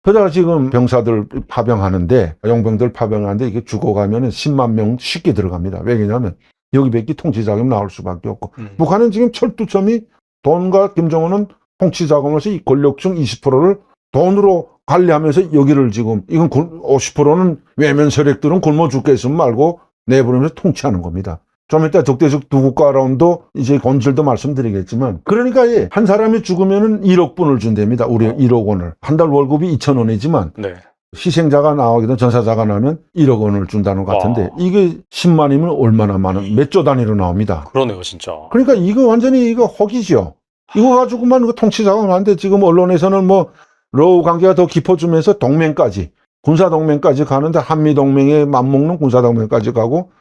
그러다가 지금 병사들 파병하는데 용병들 파병하는데 이게 죽어가면은 10만 명 쉽게 들어갑니다. 왜냐하면 여기밖에 통치자금 나올 수밖에 없고 북한은 지금 철두섬이 돈과 김정은은 통치자금으로서 이 권력층 20%를 돈으로 관리하면서 여기를 지금 이건 50%는 외면 세력들은 굶어 죽겠으면 말고 내부르면서 통치하는 겁니다. 좀 이따 적대적 두 국가 라운드 이제 본질도 말씀드리겠지만 그러니까 한 사람이 죽으면은 1억 분을 준답니다. 우리 1억 원을. 한 달 월급이 2,000원이지만
네.
희생자가 나오기든 전사자가 나면 1억 원을 준다는 것 같은데
와.
이게 10만이면 얼마나 많은 몇 조 단위로 나옵니다.
그러네요, 진짜.
그러니까 이거 완전히 이거 허기죠. 이거 가지고만 이거 통치자가 하는데 지금 언론에서는 뭐 러우 관계가 더 깊어지면서 동맹까지 군사 동맹까지 가는데 한미 동맹에 맞먹는 군사 동맹까지 가고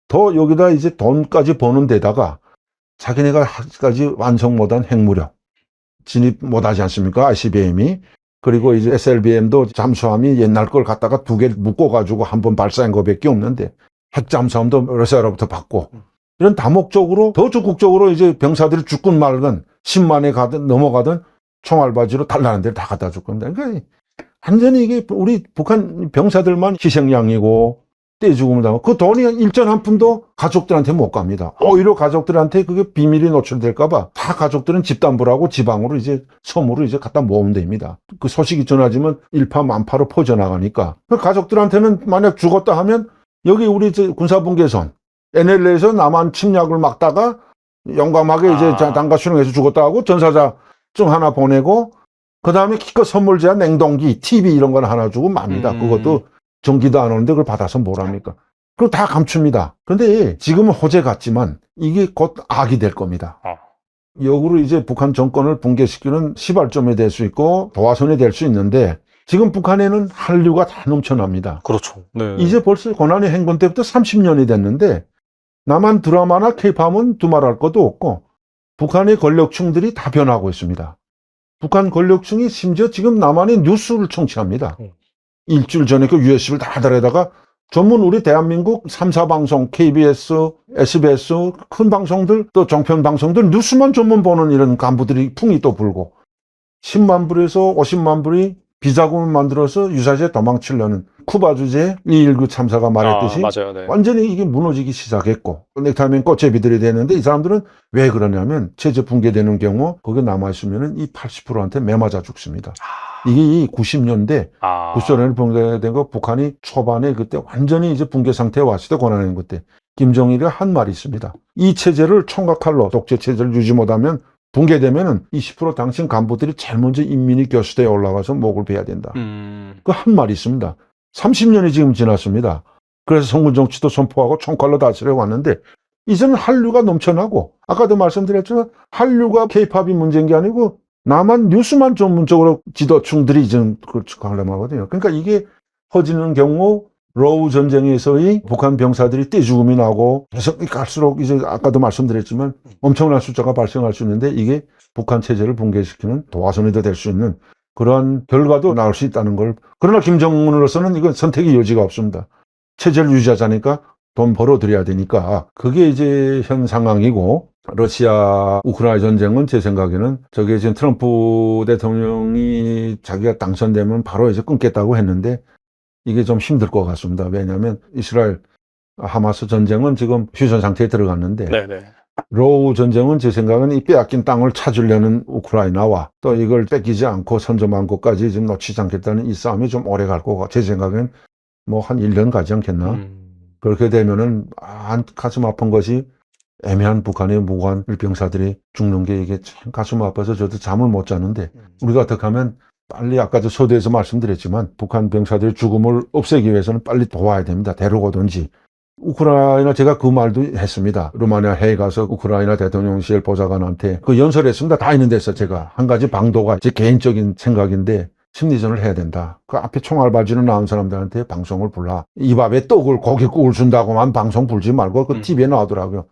더 여기다 이제 돈까지 버는 데다가 자기네가 아직까지 완성 못한 핵무력 진입 못하지 않습니까? ICBM이. 그리고 이제 SLBM도 잠수함이 옛날 걸 갖다가 2개 묶어가지고 한 번 발사한 거밖에 없는데 핵 잠수함도 러시아로부터 받고 이런 다목적으로 더 적극적으로 이제 병사들이 죽든 말든 10만에 가든 넘어가든 총알바지로 달라는 데를 다 갖다 줄 겁니다. 그러니까 완전히 이게 우리 북한 병사들만 희생양이고 떼죽음을 당하고 그 돈이 일전 한 푼도 가족들한테 못 갑니다. 오히려 가족들한테 그게 비밀이 노출될까봐 다 가족들은 집담부라고 지방으로 이제 섬으로 이제 갖다 모으면 됩니다. 그 소식이 전해지면 일파만파로 퍼져나가니까 그 가족들한테는 만약 죽었다 하면 여기 우리 군사분계선 NLL에서 남한 침략을 막다가 용감하게 이제 단가 수령해서 죽었다 하고 전사자증 하나 보내고 그 다음에 기껏 선물 제한 냉동기, TV 이런 건 하나 주고 맙니다. 그것도 전기도 안 오는데 그걸 받아서 뭘 합니까? 그거 다 감춥니다. 그런데 지금은 호재 같지만 이게 곧 악이 될 겁니다. 역으로 이제 북한 정권을 붕괴시키는 시발점이 될 수 있고 도화선이 될 수 있는데 지금 북한에는 한류가 다 넘쳐납니다.
그렇죠. 네.
이제 벌써 고난의 행군 때부터 30년이 됐는데 남한 드라마나 케이팝은 두말할 것도 없고 북한의 권력층들이 다 변하고 있습니다. 북한 권력층이 심지어 지금 남한의 뉴스를 청취합니다. 일주일 전에 그 USB를 다 달아다가 전문 우리 대한민국 3사 방송, KBS, SBS, 큰 방송들, 또 종편 방송들 뉴스만 전문 보는 이런 간부들이 풍이 또 불고 10만 불에서 50만 불이 비자금을 만들어서 유사시에 도망치려는 쿠바 주재 219 참사가 말했듯이
맞아요. 네.
완전히 이게 무너지기 시작했고 넥타이면 꽃제비들이 되는데 이 사람들은 왜 그러냐면 체제 붕괴되는 경우 거기 남아있으면 이 80%한테 매맞아 죽습니다. 이게 이 90년대 구소련이 붕괴된 거 북한이 초반에 그때 완전히 이제 붕괴 상태에 왔을 때 권하는 그때 김정일이 한 말이 있습니다. 이 체제를 총각칼로 독재 체제를 유지 못하면 붕괴되면은 20% 당신 간부들이 제일 먼저 인민위 교수대에 올라가서 목을 베야 된다. 그 한 말이 있습니다. 30년이 지금 지났습니다. 그래서 성군 정치도 선포하고 총칼로 다스려 왔는데 이제는 한류가 넘쳐나고 아까도 말씀드렸지만 한류가 케이팝이 문제인 게 아니고 남한 뉴스만 전문적으로 지도층들이 지금 관람하거든요. 그러니까 이게 퍼지는 경우 러우 전쟁에서의 북한 병사들이 떼죽음이 나고 계속 갈수록 이제 아까도 말씀드렸지만 엄청난 숫자가 발생할 수 있는데 이게 북한 체제를 붕괴시키는 도화선이 될 수 있는 그러한 결과도 나올 수 있다는 걸. 그러나 김정은으로서는 이건 선택의 여지가 없습니다. 체제를 유지하자니까 돈 벌어들여야 되니까 그게 이제 현 상황이고 러시아 우크라이나 전쟁은 제 생각에는 저게 지금 트럼프 대통령이 자기가 당선되면 바로 이제 끊겠다고 했는데 이게 좀 힘들 것 같습니다. 왜냐하면 이스라엘 하마스 전쟁은 지금 휴전 상태에 들어갔는데
네네.
러우 전쟁은 제 생각은 이 빼앗긴 땅을 찾으려는 우크라이나와 또 이걸 뺏기지 않고 선점한 것까지 지금 놓치지 않겠다는 이 싸움이 좀 오래 갈 거고 제 생각엔 뭐 한 1년 가지 않겠나. 그렇게 되면은 가슴 아픈 것이 애매한 북한의 무관 병사들이 죽는 게 이게 참 가슴 아파서 저도 잠을 못 자는데 우리가 어떻게 하면 빨리 아까도 서두에서 말씀드렸지만 북한 병사들의 죽음을 없애기 위해서는 빨리 도와야 됩니다. 데려오든지. 우크라이나 제가 그 말도 했습니다. 루마니아 해에 가서 우크라이나 대통령실 보좌관한테 그 연설했습니다. 다 있는 데서 제가 한 가지 방도가 제 개인적인 생각인데 심리전을 해야 된다. 그 앞에 총알바지로 나온 사람들한테 방송을 불러. 이 밥에 떡을 고깃국을 준다고만 방송 불지 말고 그 TV에 나오더라고요.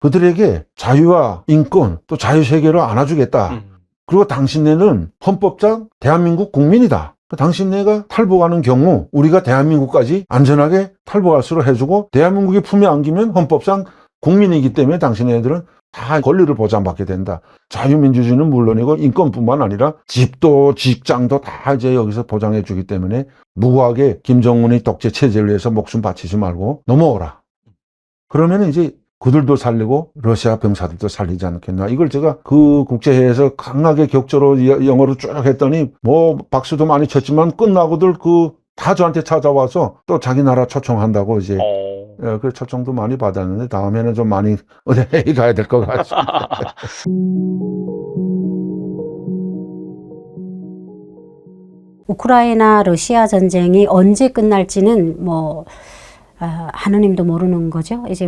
그들에게 자유와 인권 또 자유세계를 안아주겠다. 그리고 당신네는 헌법상 대한민국 국민이다. 당신네가 탈북하는 경우 우리가 대한민국까지 안전하게 탈북할 수 해주고 대한민국이 품에 안기면 헌법상 국민이기 때문에 당신네들은 다 권리를 보장받게 된다. 자유민주주의는 물론이고 인권뿐만 아니라 집도 직장도 다 이제 여기서 보장해 주기 때문에 무고하게 김정은의 독재 체제를 위해서 목숨 바치지 말고 넘어오라. 그러면 이제 그들도 살리고 러시아 병사들도 살리지 않겠나. 이걸 제가 그 국제회의에서 강하게 격조로 영어로 쭉 했더니 뭐 박수도 많이 쳤지만 끝나고들 다 저한테 찾아와서 또 자기 나라 초청한다고 이제 그 초청도 많이 받았는데 다음에는 좀 많이 어디 회의 가야 될 것 같습니다.
우크라이나 러시아 전쟁이 언제 끝날지는 하느님도 모르는 거죠. 이제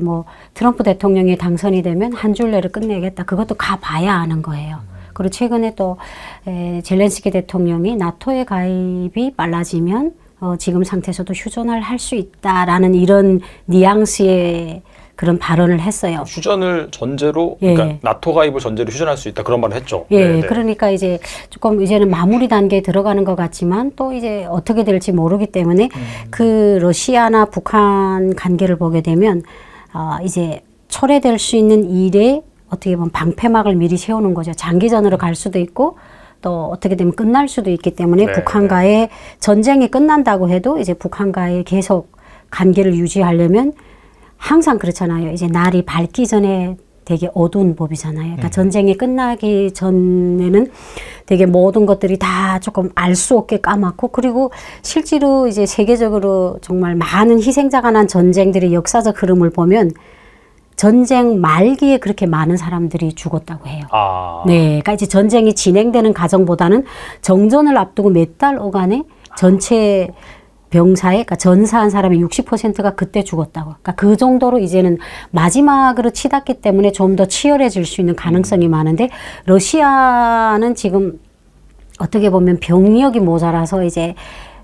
트럼프 대통령이 당선이 되면 한 줄 내로 끝내겠다. 그것도 가봐야 아는 거예요. 그리고 최근에 또 젤렌스키 대통령이 나토에 가입이 빨라지면 지금 상태에서도 휴전을 할 수 있다라는 이런 뉘앙스의 그런 발언을 했어요.
휴전을 전제로,
예.
그러니까 나토 가입을 전제로 휴전할 수 있다 그런 말을 했죠.
예,
네네.
그러니까 이제 조금 이제는 마무리 단계에 들어가는 것 같지만 또 이제 어떻게 될지 모르기 때문에 그 러시아나 북한 관계를 보게 되면 이제 초래될 수 있는 일에 어떻게 보면 방패막을 미리 세우는 거죠. 장기전으로 갈 수도 있고 또 어떻게 되면 끝날 수도 있기 때문에
네,
북한과의 전쟁이 끝난다고 해도 이제 북한과의 계속 관계를 유지하려면 항상 그렇잖아요. 이제 날이 밝기 전에 되게 어두운 법이잖아요. 그러니까 전쟁이 끝나기 전에는 되게 모든 것들이 다 조금 알 수 없게 까맣고, 그리고 실제로 이제 세계적으로 정말 많은 희생자가 난 전쟁들의 역사적 흐름을 보면 전쟁 말기에 그렇게 많은 사람들이 죽었다고 해요. 네, 그러니까 이제 전쟁이 진행되는 과정보다는 정전을 앞두고 몇 달 오간에 전체 병사의, 그러니까 전사한 사람의 60%가 그때 죽었다고. 그러니까 그 정도로 이제는 마지막으로 치닫기 때문에 좀 더 치열해질 수 있는 가능성이 많은데, 러시아는 지금 어떻게 보면 병력이 모자라서 이제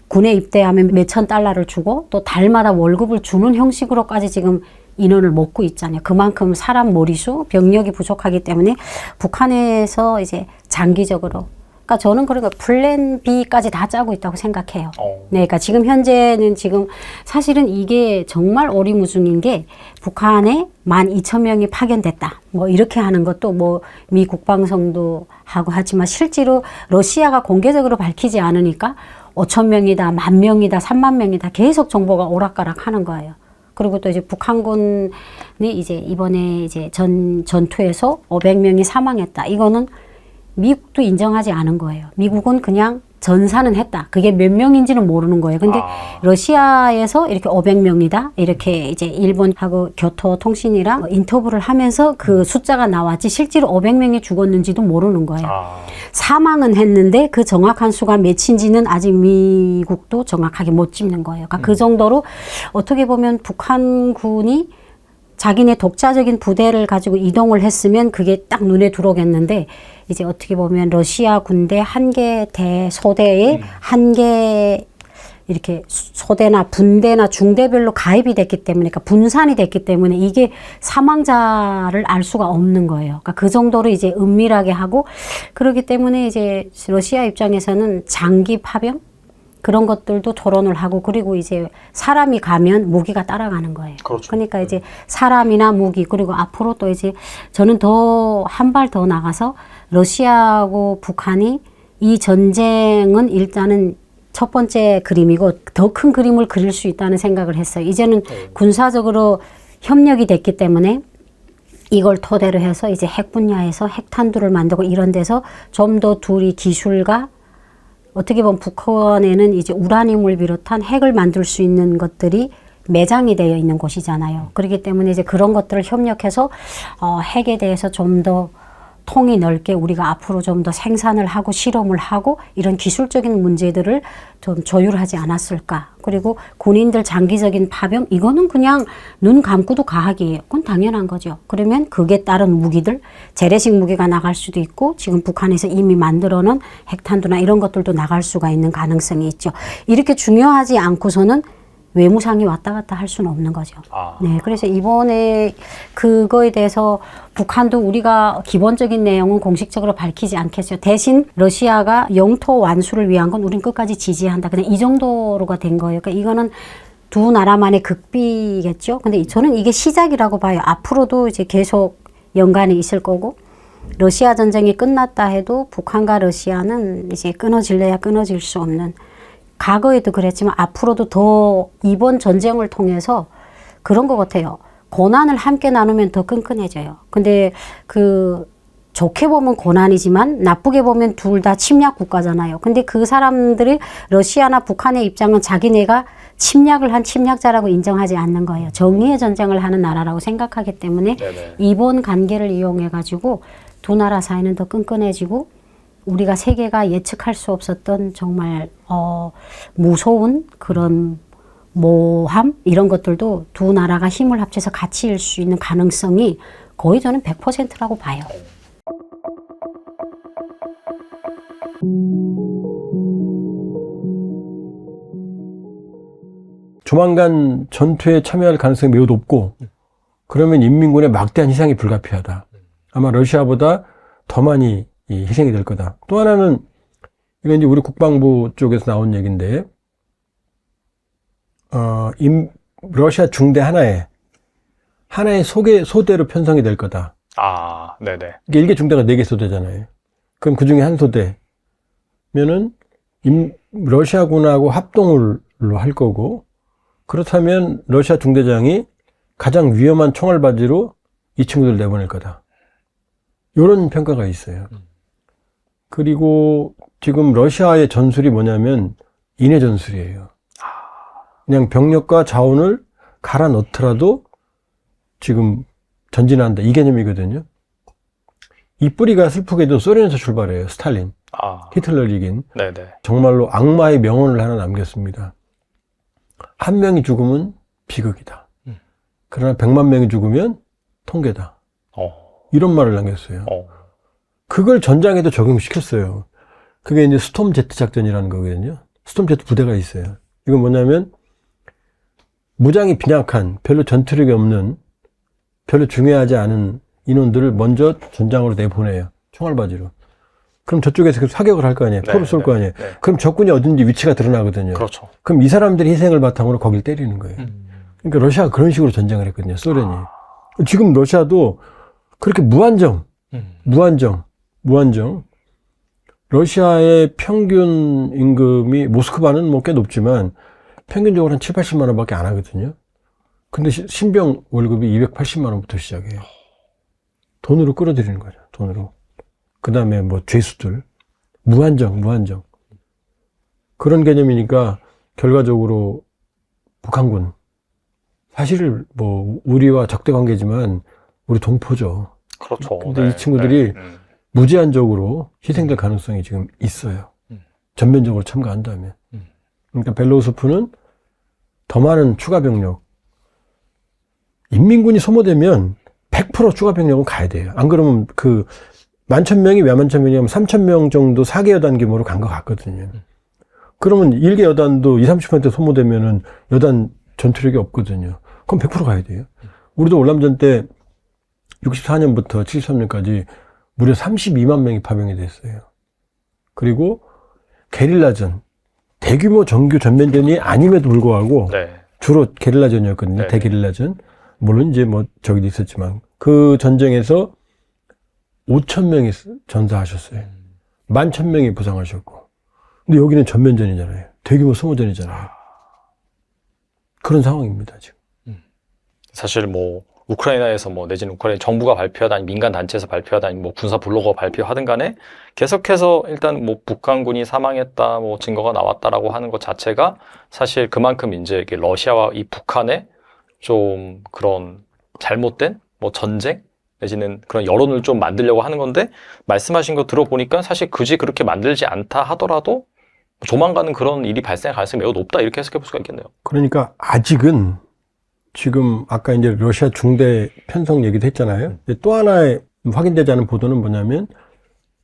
군에 입대하면 몇천 달러를 주고 또 달마다 월급을 주는 형식으로까지 지금 인원을 먹고 있잖아요. 그만큼 사람 머리수, 병력이 부족하기 때문에 북한에서 이제 장기적으로, 그러니까 저는 그러니까 플랜 B까지 다 짜고 있다고 생각해요. 네, 그러니까 지금 현재는 지금 사실은 이게 정말 오리무중인 게 북한에 12,000명이 파견됐다. 이렇게 하는 것도 미 국방성도 하고 하지만 실제로 러시아가 공개적으로 밝히지 않으니까 5,000명이다, 10,000명이다, 30,000명이다 계속 정보가 오락가락 하는 거예요. 그리고 또 이제 북한군이 이제 이번에 이제 전투에서 500명이 사망했다. 이거는 미국도 인정하지 않은 거예요. 미국은 그냥 전사는 했다. 그게 몇 명인지는 모르는 거예요. 근데 러시아에서 이렇게 500명이다. 이렇게 이제 일본하고 교토통신이랑 인터뷰를 하면서 그 숫자가 나왔지 실제로 500명이 죽었는지도 모르는 거예요. 사망은 했는데 그 정확한 수가 몇인지는 아직 미국도 정확하게 못 짚는 거예요. 그러니까 그 정도로 어떻게 보면 북한군이 자기네 독자적인 부대를 가지고 이동을 했으면 그게 딱 눈에 들어오겠는데, 이제 어떻게 보면 러시아 군대 한 개 대소대에 한 개 이렇게 소대나 분대나 중대별로 가입이 됐기 때문에, 그러니까 분산이 됐기 때문에 이게 사망자를 알 수가 없는 거예요. 그러니까 그 정도로 이제 은밀하게 하고, 그렇기 때문에 이제 러시아 입장에서는 장기 파병? 그런 것들도 토론을 하고, 그리고 이제 사람이 가면 무기가 따라가는 거예요.
그렇죠.
그러니까 이제 사람이나 무기, 그리고 앞으로 또 이제 저는 더 한 발 더 나가서 러시아하고 북한이 이 전쟁은 일단은 첫 번째 그림이고 더 큰 그림을 그릴 수 있다는 생각을 했어요. 이제는 군사적으로 협력이 됐기 때문에 이걸 토대로 해서 이제 핵 분야에서 핵탄두를 만들고 이런 데서 좀 더 둘이 기술과, 어떻게 보면 북한에는 이제 우라늄을 비롯한 핵을 만들 수 있는 것들이 매장이 되어 있는 곳이잖아요. 그렇기 때문에 이제 그런 것들을 협력해서 핵에 대해서 좀 더 통이 넓게 우리가 앞으로 좀 더 생산을 하고 실험을 하고 이런 기술적인 문제들을 좀 조율하지 않았을까. 그리고 군인들 장기적인 파병, 이거는 그냥 눈 감고도 가학이에요. 그건 당연한 거죠. 그러면 그게 따른 무기들, 재래식 무기가 나갈 수도 있고 지금 북한에서 이미 만들어놓은 핵탄두나 이런 것들도 나갈 수가 있는 가능성이 있죠. 이렇게 중요하지 않고서는 외무상이 왔다 갔다 할 수는 없는 거죠. 네, 그래서 이번에 그거에 대해서 북한도 우리가 기본적인 내용은 공식적으로 밝히지 않겠어요. 대신 러시아가 영토 완수를 위한 건 우린 끝까지 지지한다. 그냥 이 정도로가 된 거예요. 그러니까 이거는 두 나라만의 극비겠죠. 근데 저는 이게 시작이라고 봐요. 앞으로도 이제 계속 연관이 있을 거고, 러시아 전쟁이 끝났다 해도 북한과 러시아는 이제 끊어질래야 끊어질 수 없는, 과거에도 그랬지만 앞으로도 더 이번 전쟁을 통해서 그런 것 같아요. 고난을 함께 나누면 더 끈끈해져요. 근데 좋게 보면 고난이지만 나쁘게 보면 둘 다 침략 국가잖아요. 근데 그 사람들이 러시아나 북한의 입장은 자기네가 침략을 한 침략자라고 인정하지 않는 거예요. 정의의 전쟁을 하는 나라라고 생각하기 때문에
네네.
이번 관계를 이용해 가지고 두 나라 사이는 더 끈끈해지고 우리가 세계가 예측할 수 없었던 정말 무서운 그런 모함 이런 것들도 두 나라가 힘을 합쳐서 같이 일 수 있는 가능성이 거의 저는 100%라고 봐요.
조만간 전투에 참여할 가능성이 매우 높고 그러면 인민군의 막대한 희생이 불가피하다. 아마 러시아보다 더 많이 희생이 될 거다. 또 하나는 이건 이제 우리 국방부 쪽에서 나온 얘기인데 러시아 중대 하나의 소대로 편성이 될 거다.
아, 네네.
이게 1개 중대가 4개 소대잖아요. 그럼 그 중에 한 소대면은 러시아군하고 합동으로 할 거고 그렇다면 러시아 중대장이 가장 위험한 총알바지로 이 친구들 내보낼 거다. 이런 평가가 있어요. 그리고 지금 러시아의 전술이 뭐냐면 인해 전술이에요. 그냥 병력과 자원을 갈아 넣더라도 지금 전진한다. 이 개념이거든요. 이 뿌리가 슬프게도 소련에서 출발해요. 스탈린. 히틀러를 이긴.
네네.
정말로 악마의 명언을 하나 남겼습니다. 한 명이 죽으면 비극이다. 그러나 100만 명이 죽으면 통계다. 이런 말을 남겼어요. 그걸 전장에도 적용시켰어요. 그게 이제 스톰 제트 작전이라는 거거든요. 스톰 제트 부대가 있어요. 이건 뭐냐면 무장이 빈약한 별로 전투력이 없는 별로 중요하지 않은 인원들을 먼저 전장으로 내보내요. 총알바지로. 그럼 저쪽에서 계속 사격을 할 거 아니에요. 포를 쏠 거 아니에요. 그럼 적군이 어딘지 위치가 드러나거든요.
그렇죠.
그럼 이 사람들이 희생을 바탕으로 거길 때리는 거예요. 그러니까 러시아가 그런 식으로 전쟁을 했거든요. 소련이. 지금 러시아도 그렇게 무한정. 러시아의 평균 임금이 모스크바는 뭐 꽤 높지만 평균적으로 한 7, 80만 원밖에 안 하거든요. 근데 신병 월급이 280만 원부터 시작해요. 돈으로 끌어들이는 거죠. 돈으로. 그 다음에 뭐 죄수들. 무한정. 그런 개념이니까 결과적으로 북한군. 사실 뭐 우리와 적대 관계지만 우리 동포죠.
그렇죠.
근데 이 친구들이 무제한적으로 희생될 가능성이 지금 있어요. 전면적으로 참가한다면. 그러니까 벨로우소프는 더 많은 추가 병력. 인민군이 소모되면 100% 추가 병력은 가야 돼요. 안 그러면 11,000명이 왜 11,000명이냐면 3,000명 정도 4개 여단 규모로 간 것 같거든요. 그러면 1개 여단도 20, 30% 소모되면은 여단 전투력이 없거든요. 그럼 100% 가야 돼요. 우리도 월남전 때 64년부터 73년까지 무려 32만 명이 파병이 됐어요. 그리고 게릴라전, 대규모 정규 전면전이 아님에도 불구하고 주로 게릴라전이었거든요. 대게릴라전. 물론 이제 뭐 저기도 있었지만 그 전쟁에서 5,000명이 전사하셨어요. 11,000명이 부상하셨고. 근데 여기는 전면전이잖아요. 대규모 소모전이잖아요. 그런 상황입니다, 지금.
사실 뭐 우크라이나에서 뭐 내지는 우크라이나 정부가 발표하든 민간 단체에서 발표하든 뭐 군사 블로거가 발표하든 간에 계속해서 일단 뭐 북한군이 사망했다, 뭐 증거가 나왔다라고 하는 것 자체가 사실 그만큼 이제 러시아와 이 북한의 좀 그런 잘못된 뭐 전쟁 내지는 그런 여론을 좀 만들려고 하는 건데 말씀하신 거 들어보니까 사실 굳이 그렇게 만들지 않다 하더라도 조만간은 그런 일이 발생할 가능성이 매우 높다 이렇게 해석해 볼 수가 있겠네요.
그러니까 아직은 지금 아까 이제 러시아 중대 편성 얘기도 했잖아요. 근데 또 하나의 확인되지 않은 보도는 뭐냐면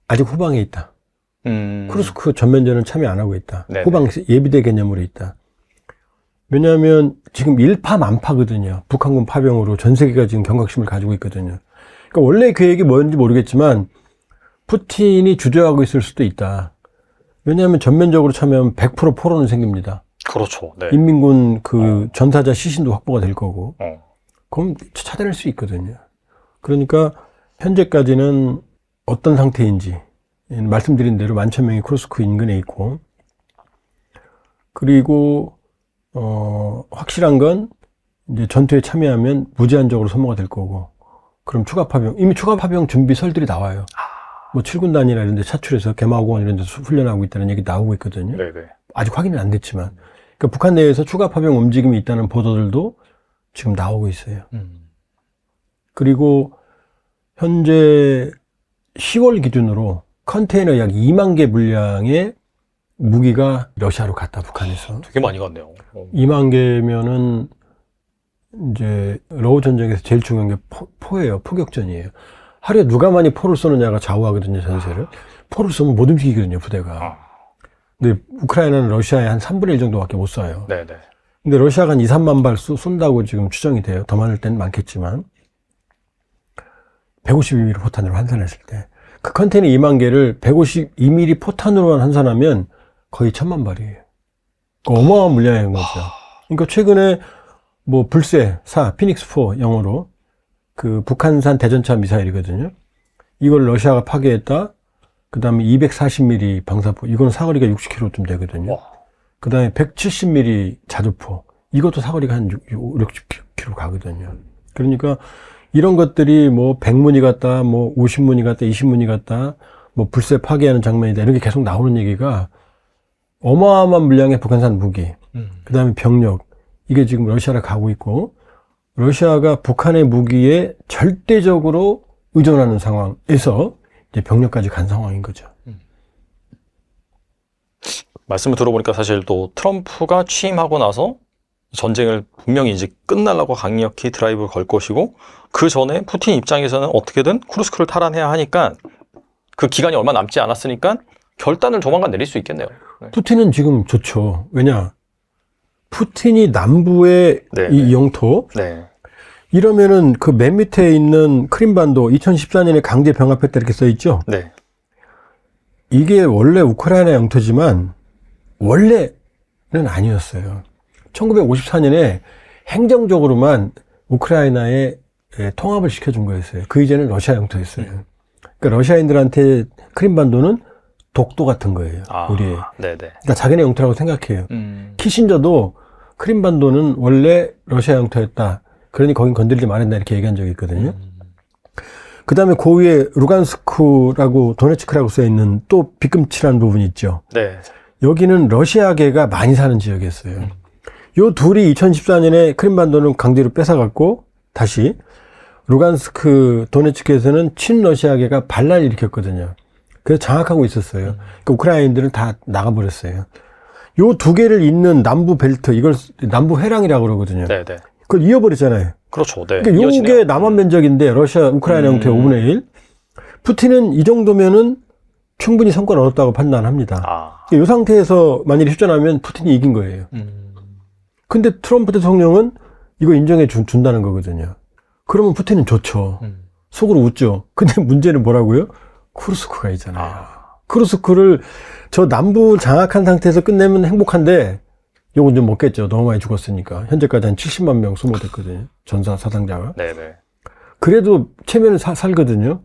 아직 후방에 있다. 크루스크 전면전은 참여 안 하고 있다.
네네.
후방 예비대 개념으로 있다. 왜냐하면 지금 일파만파거든요. 북한군 파병으로 전 세계가 지금 경각심을 가지고 있거든요. 그러니까 원래 계획이 뭔지 모르겠지만 푸틴이 주저하고 있을 수도 있다. 왜냐하면 전면적으로 참여하면 100% 포로는 생깁니다.
그렇죠. 네.
인민군 전사자 시신도 확보가 될 거고. 그럼 찾아낼 수 있거든요. 그러니까 현재까지는 어떤 상태인지 말씀드린 대로 11,000명이 크루스크 인근에 있고, 그리고 확실한 건 이제 전투에 참여하면 무제한적으로 소모가 될 거고, 그럼 추가 파병, 이미 추가 파병 준비 설들이 나와요. 뭐 7군단이나 이런 데 차출해서 개마고원 이런 데서 훈련하고 있다는 얘기 나오고 있거든요.
네네.
아직 확인은 안 됐지만. 그러니까 북한 내에서 추가 파병 움직임이 있다는 보도들도 지금 나오고 있어요. 그리고 현재 10월 기준으로 컨테이너 약 2만 개 분량의 무기가 러시아로 갔다, 북한에서.
되게 많이 갔네요.
2만 개면은 이제 러우 전쟁에서 제일 중요한 게 포예요. 포격전이에요. 하루에 누가 많이 포를 쏘느냐가 좌우하거든요, 전세를. 포를 쏘면 못 움직이거든요, 부대가. 근데 우크라이나는 러시아의 한 3분의 1 정도밖에 못 쏴요.
네네.
근데 러시아가 한 2, 3만 발 쏜다고 지금 추정이 돼요. 더 많을 때는 많겠지만. 152mm 포탄으로 환산했을 때. 그 컨테이너 2만 개를 152mm 포탄으로만 환산하면 거의 1000만 발이에요. 어마어마한 물량인 거죠. 그러니까 최근에 뭐 불새 4, 피닉스4 영어로 그 북한산 대전차 미사일이거든요. 이걸 러시아가 파괴했다. 그 다음에 240mm 방사포. 이건 사거리가 60km쯤 되거든요. 그 다음에 170mm 자주포. 이것도 사거리가 한 60km 가거든요. 그러니까 이런 것들이 뭐 100문이 갔다, 뭐 50문이 갔다, 20문이 갔다, 뭐 불새 파괴하는 장면이다. 이런 게 계속 나오는 얘기가 어마어마한 물량의 북한산 무기. 그 다음에 병력. 이게 지금 러시아로 가고 있고, 러시아가 북한의 무기에 절대적으로 의존하는 상황에서 이제 병력까지 간 상황인 거죠.
말씀을 들어보니까 사실 또 트럼프가 취임하고 나서 전쟁을 분명히 이제 끝나려고 강력히 드라이브를 걸 것이고, 그 전에 푸틴 입장에서는 어떻게든 쿠르스크를 탈환해야 하니까 그 기간이 얼마 남지 않았으니까 결단을 조만간 내릴 수 있겠네요. 네.
푸틴은 지금 좋죠. 왜냐? 푸틴이 남부의
네,
이
네.
영토,
네.
이러면은 그 맨 밑에 있는 크림반도 2014년에 강제 병합했다 이렇게 써 있죠.
네.
이게 원래 우크라이나 영토지만 원래는 아니었어요. 1954년에 행정적으로만 우크라이나에 통합을 시켜준 거였어요. 그 이전엔 러시아 영토였어요. 그러니까 러시아인들한테 크림반도는 독도 같은 거예요. 우리의.
네네.
그러니까 자기네 영토라고 생각해요. 키신저도 크림반도는 원래 러시아 영토였다. 그러니 거긴 건드리지 말았다 이렇게 얘기한 적이 있거든요. 그 다음에 그 위에 루간스크라고 도네츠크라고 써있는 또 비끔칠한 부분이 있죠.
네.
여기는 러시아계가 많이 사는 지역이었어요. 요 둘이 2014년에 크림반도는 강제로 뺏어갔고 다시 루간스크 도네츠크에서는 친러시아계가 반란을 일으켰거든요. 그래서 장악하고 있었어요. 그러니까 우크라이나인들은 다 나가버렸어요. 요 두 개를 잇는 남부 벨트, 이걸 남부 회랑이라고 그러거든요.
네네.
그걸 이어버렸잖아요.
그렇죠. 네.
그러니까 요게
이어지네요.
남한 면적인데 러시아, 우크라이나 영토의 5분의 1. 푸틴은 이 정도면은 충분히 성과를 얻었다고 판단합니다. 이 상태에서 만일 휴전하면 푸틴이 이긴 거예요. 근데 트럼프 대통령은 이거 인정해 준다는 거거든요. 그러면 푸틴은 좋죠. 속으로 웃죠. 근데 문제는 뭐라고요? 쿠르스크가 있잖아요. 쿠르스크를 저 남부 장악한 상태에서 끝내면 행복한데 요건 좀 먹겠죠. 너무 많이 죽었으니까. 현재까지 한 70만 명 소모됐거든요. 전사 사상자가.
네네.
그래도 체면을 살거든요.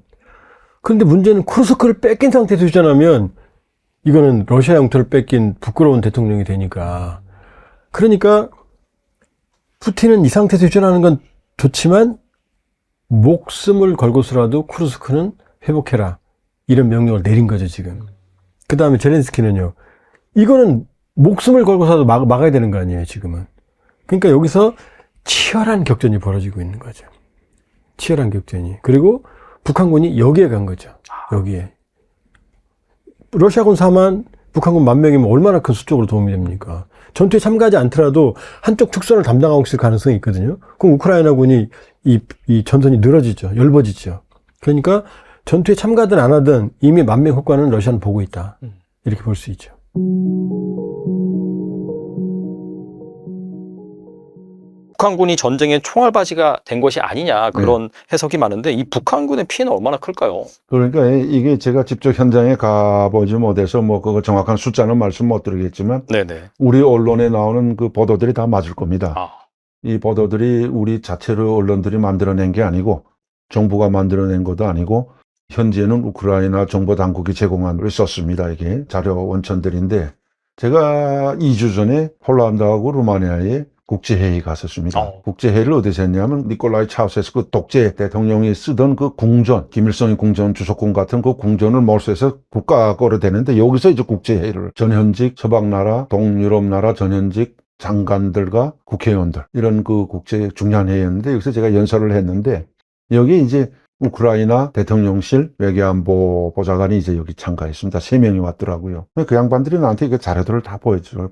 그런데 문제는 쿠르스크를 뺏긴 상태에서 휴전하면 이거는 러시아 영토를 뺏긴 부끄러운 대통령이 되니까. 그러니까 푸틴은 이 상태에서 휴전하는 건 좋지만 목숨을 걸고서라도 쿠르스크는 회복해라. 이런 명령을 내린 거죠, 지금. 그 다음에 젤렌스키는요. 이거는 목숨을 걸고서라도 막아야 되는 거 아니에요, 지금은. 그러니까 여기서 치열한 격전이 벌어지고 있는 거죠. 치열한 격전이. 그리고 북한군이 여기에 간 거죠. 여기에. 러시아군 4만, 북한군 10,000명이면 얼마나 큰 수적으로 도움이 됩니까? 전투에 참가하지 않더라도 한쪽 특선을 담당하고 있을 가능성이 있거든요. 그럼 우크라이나군이 이 전선이 늘어지죠. 엷어지죠. 그러니까 전투에 참가든 안 하든 이미 만명 효과는 러시아는 보고 있다. 이렇게 볼 수 있죠.
북한군이 전쟁의 총알바지가 된 것이 아니냐 그런 해석이 많은데 이 북한군의 피해는 얼마나 클까요?
그러니까 이게 제가 직접 현장에 가보지 못해서 뭐 그거 정확한 숫자는 말씀 못 드리겠지만
네네.
우리 언론에 나오는 그 보도들이 다 맞을 겁니다. 이 보도들이 우리 자체로 언론들이 만들어낸 게 아니고 정부가 만들어낸 것도 아니고 현재는 우크라이나 정보 당국이 제공한 걸 썼습니다. 이게 자료 원천들인데 제가 2주 전에 폴란드하고 루마니아에 국제회의 갔었습니다. 국제회의를 어디서 했냐면 니콜라이 차우세스 그 독재 대통령이 쓰던 그 궁전, 김일성의 궁전, 주석궁 같은 그 궁전을 몰수해서 국가 거로 되는데 여기서 이제 국제회의를 전현직 서방나라, 동유럽나라 전현직 장관들과 국회의원들 이런 그 국제 중요한 회의였는데 여기서 제가 연설을 했는데 여기 이제 우크라이나 대통령실 외교안보 보좌관이 이제 여기 참가했습니다. 3명이 왔더라고요. 그 양반들이 나한테 그 자료들을 다 보여줘요.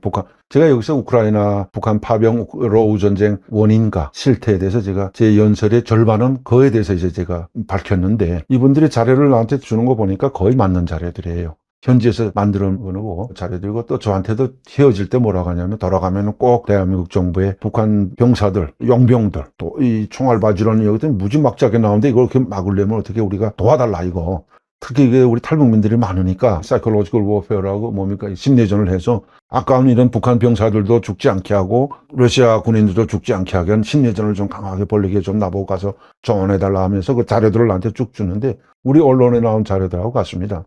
제가 여기서 우크라이나 북한 파병 로우 전쟁 원인과 실태에 대해서 제가 제 연설의 절반은 그에 대해서 이제 제가 밝혔는데 이분들이 자료를 나한테 주는 거 보니까 거의 맞는 자료들이에요. 현지에서 만들어 놓은 자료들이고 또 저한테도 헤어질 때 뭐라고 하냐면 돌아가면 꼭 대한민국 정부의 북한 병사들, 용병들 또 이 총알바지론이 여기서 무지막지하게 나오는데 이걸 이렇게 막으려면 어떻게 우리가 도와달라 이거. 특히 이게 우리 탈북민들이 많으니까 사이콜로지컬 워페어라고 뭡니까 심리전을 해서 아까운 이런 북한 병사들도 죽지 않게 하고 러시아 군인들도 죽지 않게 하게 한 심리전을 좀 강하게 벌리게 좀 나보고 가서 조언해달라 하면서 그 자료들을 나한테 쭉 주는데 우리 언론에 나온 자료들하고 같습니다.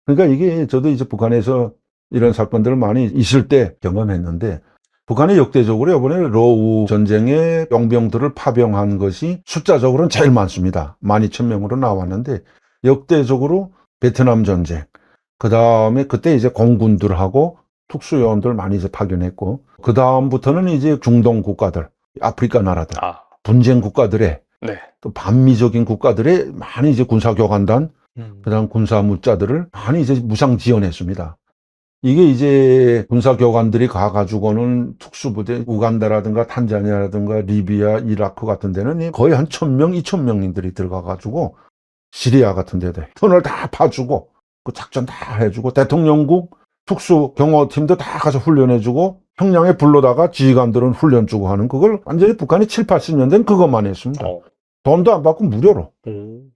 그러니까 이게 저도 이제 북한에서 이런 사건들을 많이 있을 때 경험했는데 북한이 역대적으로 이번에 러우 전쟁에 용병들을 파병한 것이 숫자적으로는 제일 많습니다. 12,000명으로 나왔는데 역대적으로 베트남 전쟁, 그 다음에 그때 이제 공군들하고 특수요원들 많이 이제 파견했고 그 다음부터는 이제 중동 국가들, 아프리카 나라들, 분쟁 국가들의 또 반미적인 국가들의 많이 이제 군사교관단 그다음 군사무자들을 많이 이제 무상 지원했습니다. 이게 이제 군사교관들이 가가지고는 특수부대, 우간다라든가 탄자니아라든가 리비아, 이라크 같은 데는 거의 한 1,000명, 2,000명들이 들어가가지고 시리아 같은 데도 터널 다 파주고 그 작전 다 해주고 대통령국 특수경호팀도 다 가서 훈련해주고 평양에 불러다가 지휘관들은 훈련 주고 하는 그걸 완전히 북한이 7, 80년대는 그것만 했습니다. 돈도 안 받고 무료로.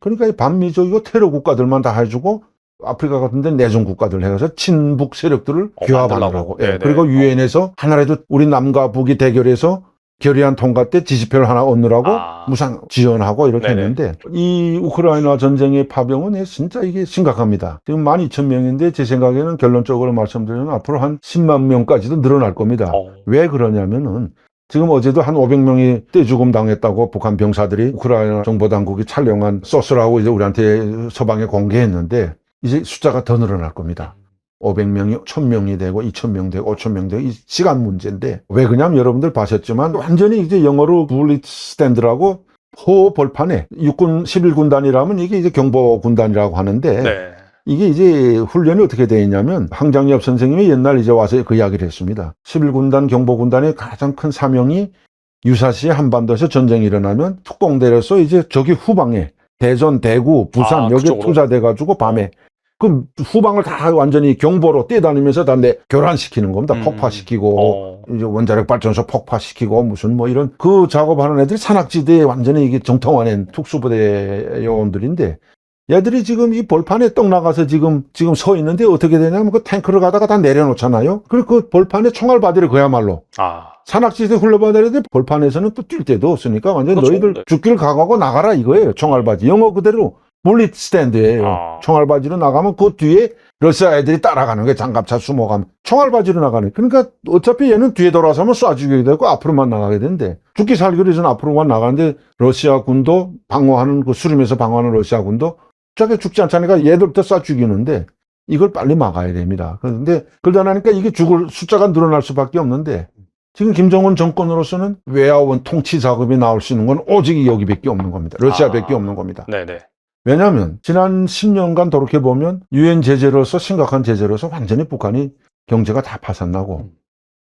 그러니까 이 반미적이고 테러 국가들만 다 해주고 아프리카 같은 데 내전 국가들 해서 친북 세력들을 규합하느라고. 예. 그리고 유엔에서 하나라도 우리 남과 북이 대결해서 결의안 통과 때 지지표를 하나 얻느라고 무상 지원하고 이렇게 했는데 이 우크라이나 전쟁의 파병은 진짜 이게 심각합니다. 지금 12,000명인데 제 생각에는 결론적으로 말씀드리면 앞으로 한 10만 명까지도 늘어날 겁니다. 왜 그러냐면은 지금 어제도 한 500명이 떼죽음 당했다고 북한 병사들이 우크라이나 정보당국이 촬영한 소스라고 이제 우리한테 서방에 공개했는데 이제 숫자가 더 늘어날 겁니다. 500명이 1,000명이 되고 2,000명 되고 5,000명 되고 이 시간 문제인데 왜 그러냐면 여러분들 보셨지만 완전히 이제 영어로 블리츠 스탠드라고 포벌판에 육군 11군단이라면 이게 이제 경보군단이라고 하는데 이게 이제 훈련이 어떻게 되어 있냐면 황장엽 선생님이 옛날 이제 와서 그 이야기를 했습니다. 11군단 경보군단의 가장 큰 사명이 유사시에 한반도에서 전쟁이 일어나면 특공대로서 이제 저기 후방에 대전, 대구, 부산 여기에 투자돼가지고 밤에 그 후방을 다 완전히 경보로 뛰어다니면서 다 교란시키는 겁니다. 폭파시키고 이제 원자력 발전소 폭파시키고 무슨 뭐 이런 그 작업하는 애들이 산악지대에 완전히 이게 정통화된 특수부대 요원들인데 얘들이 지금 이 벌판에 떡 나가서 지금 서 있는데 어떻게 되냐면 그 탱크를 가다가 다 내려놓잖아요. 그리고 그 벌판에 총알바디를 그야말로 산악지대 흘러봐야 벌판에서는 또 뛸 데도 없으니까 완전히 너희들 죽기를 각오하고 나가라 이거예요. 총알바지. 영어 그대로 블리츠 스탠드예요. 총알바지로 나가면 그 뒤에 러시아 애들이 따라가는 거예요. 장갑차 수모가면 총알바지로 나가는. 그러니까 어차피 얘는 뒤에 돌아서면 쏴 죽이게 되고 앞으로만 나가게 되는데 죽기 살기로 해서는 앞으로만 나가는데 러시아 군도 방어하는 그 수림에서 방어하는 러시아 군도 저게 죽지 않자니까 얘들부터 쏴 죽이는데 이걸 빨리 막아야 됩니다. 그런데 그러다 나니까 이게 죽을 숫자가 늘어날 수밖에 없는데 지금 김정은 정권으로서는 외화원 통치 작업이 나올 수 있는 건 오직 여기밖에 없는 겁니다. 러시아밖에 없는 겁니다. 왜냐하면 지난 10년간 돌이켜보면 유엔 제재로서 심각한 제재로서 완전히 북한이 경제가 다 파산나고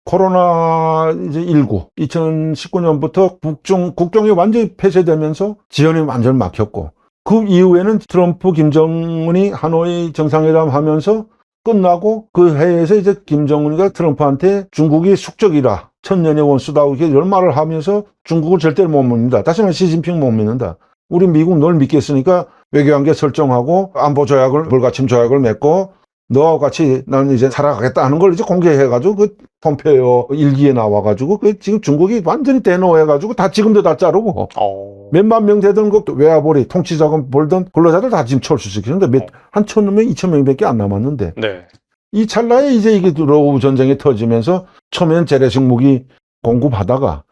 코로나 이제 19 2019년부터 국정이 완전히 폐쇄되면서 지원이 완전 막혔고 그 이후에는 트럼프 김정은이 하노이 정상회담 하면서 끝나고 그 해에서 이제 김정은이가 트럼프한테 중국이 숙적이라 천년의 원수다 이런 말을 하면서 중국을 절대로 못 믿는다. 다시 말해 시진핑 못 믿는다. 우리 미국 널 믿겠으니까 외교관계 설정하고 안보 조약을 불가침 조약을 맺고 너와 같이 나는 이제 살아가겠다 하는 걸 이제 공개해가지고 그 폼페이오 일기에 나와가지고 그 지금 중국이 완전히 대노해가지고 다 지금도 다 자르고 몇만 명 되던 그 외화벌이 통치자금 벌던 근로자들 다 지금 철수시키는데 한 1,000명, 2,000명밖에 안 남았는데 이 찰나에 이제 이게 러우 전쟁이 터지면서 처음에는 재래식 무기 공급하다가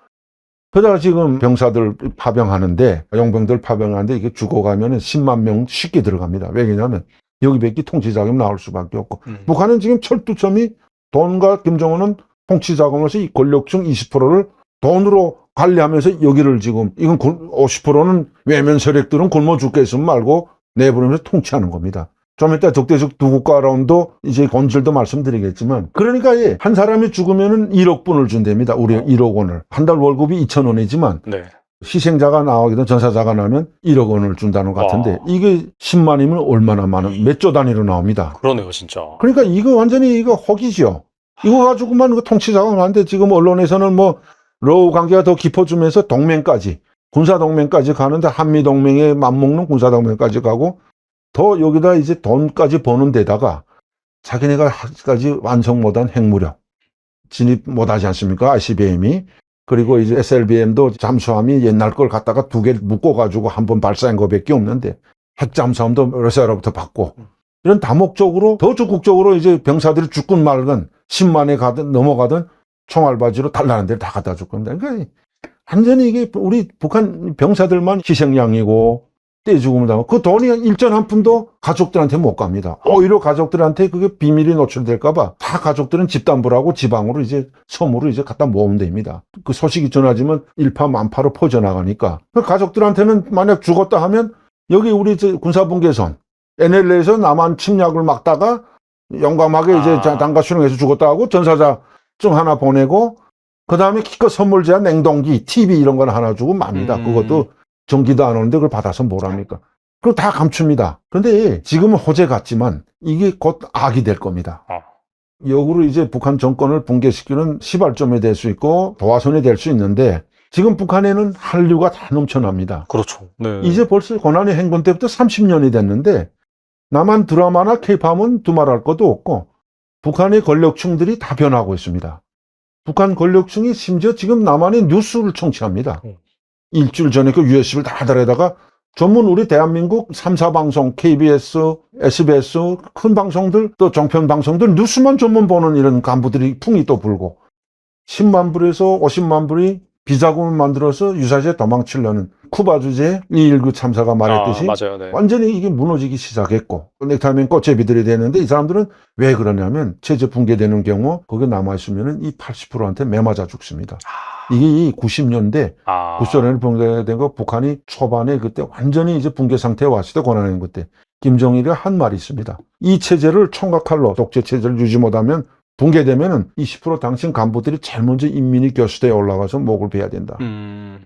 그러다가 지금 병사들 파병하는데 용병들 파병하는데 이게 죽어가면 10만 명 쉽게 들어갑니다. 왜냐하면 여기밖에 통치 자금이 나올 수밖에 없고 북한은 지금 철두섬이 돈과 김정은은 통치 자금으로서 이 권력층 20%를 돈으로 관리하면서 여기를 지금 이건 50%는 외면 세력들은 굶어 죽겠으면 말고 내버리면서 통치하는 겁니다. 좀 이따 적대적 두 국가라운드 이제 본질도 말씀드리겠지만 그러니까 한 사람이 죽으면은 1억 분을 준답니다. 우리 1억 원을. 한 달 월급이 2,000원이지만
네.
희생자가 나오기든 전사자가 나면 1억 원을 준다는 것 같은데
와.
이게 10만이면 얼마나 많은 몇 조 단위로 나옵니다.
그러네요, 진짜.
그러니까 이거 완전히 이거 허기죠. 이거 가지고만 그 통치자금 하는데 지금 언론에서는 뭐 러우 관계가 더 깊어지면서 동맹까지 군사동맹까지 가는데 한미동맹에 맞먹는 군사동맹까지 가고 더 여기다 이제 돈까지 버는 데다가 자기네가 아직까지 완성 못한 핵무력 진입 못하지 않습니까? ICBM이. 그리고 이제 SLBM도 잠수함이 옛날 걸 갖다가 2개 묶어가지고 한번 발사한 거밖에 없는데 핵 잠수함도 러시아로부터 받고 이런 다목적으로 더 적극적으로 이제 병사들이 죽든 말든 10만에 가든 넘어가든 총알바지로 달라는 데를 다 갖다 줄 겁니다. 그러니까 완전히 이게 우리 북한 병사들만 희생양이고 떼죽음을 당하고 그 돈이 일전 한 푼도 가족들한테 못 갑니다. 오히려 가족들한테 그게 비밀이 노출될까봐 다 가족들은 집단부라고 지방으로 이제 섬으로 이제 갖다 모으면 됩니다. 그 소식이 전해지면 일파만파로 퍼져나가니까 그 가족들한테는 만약 죽었다 하면 여기 우리 군사분계선 NLL에서 남한 침략을 막다가 용감하게 이제 단가 수령해서 죽었다 하고 전사자증 하나 보내고 그 다음에 기껏 선물 제한 냉동기, TV 이런 건 하나 주고 맙니다. 그것도 전기도 안 오는데 그걸 받아서 뭘 합니까? 그럼 다 감춥니다. 그런데 지금은 호재 같지만 이게 곧 악이 될 겁니다. 역으로 이제 북한 정권을 붕괴시키는 시발점이 될 수 있고 도화선이 될 수 있는데 지금 북한에는 한류가 다 넘쳐납니다.
그렇죠. 네.
이제 벌써 고난의 행군 때부터 30년이 됐는데 남한 드라마나 케이팝은 두말할 것도 없고 북한의 권력층들이 다 변하고 있습니다. 북한 권력층이 심지어 지금 남한의 뉴스를 청취합니다. 일주일 전에 그 USB를 다 달아다가 전문 우리 대한민국 3사 방송, KBS, SBS, 큰 방송들, 또 종편 방송들 뉴스만 전문 보는 이런 간부들이 풍이 또 불고 10만 불에서 50만 불이 비자금을 만들어서 유사시에 도망치려는 쿠바 주재 219 참사가 말했듯이
맞아요. 네.
완전히 이게 무너지기 시작했고 넥타이면 꽃제비들이 되는데 이 사람들은 왜 그러냐면 체제 붕괴되는 경우 거기 남아있으면 이 80%한테 매맞아 죽습니다. 이게 이 90년대 구소련이 붕괴된 거 북한이 초반에 그때 완전히 이제 붕괴 상태에 왔을 때 권한한 그때 김정일이 한 말이 있습니다. 이 체제를 총각할로 독재 체제를 유지 못하면 붕괴되면은 20% 당신 간부들이 제일 먼저 인민위 교수대에 올라가서 목을 베야 된다.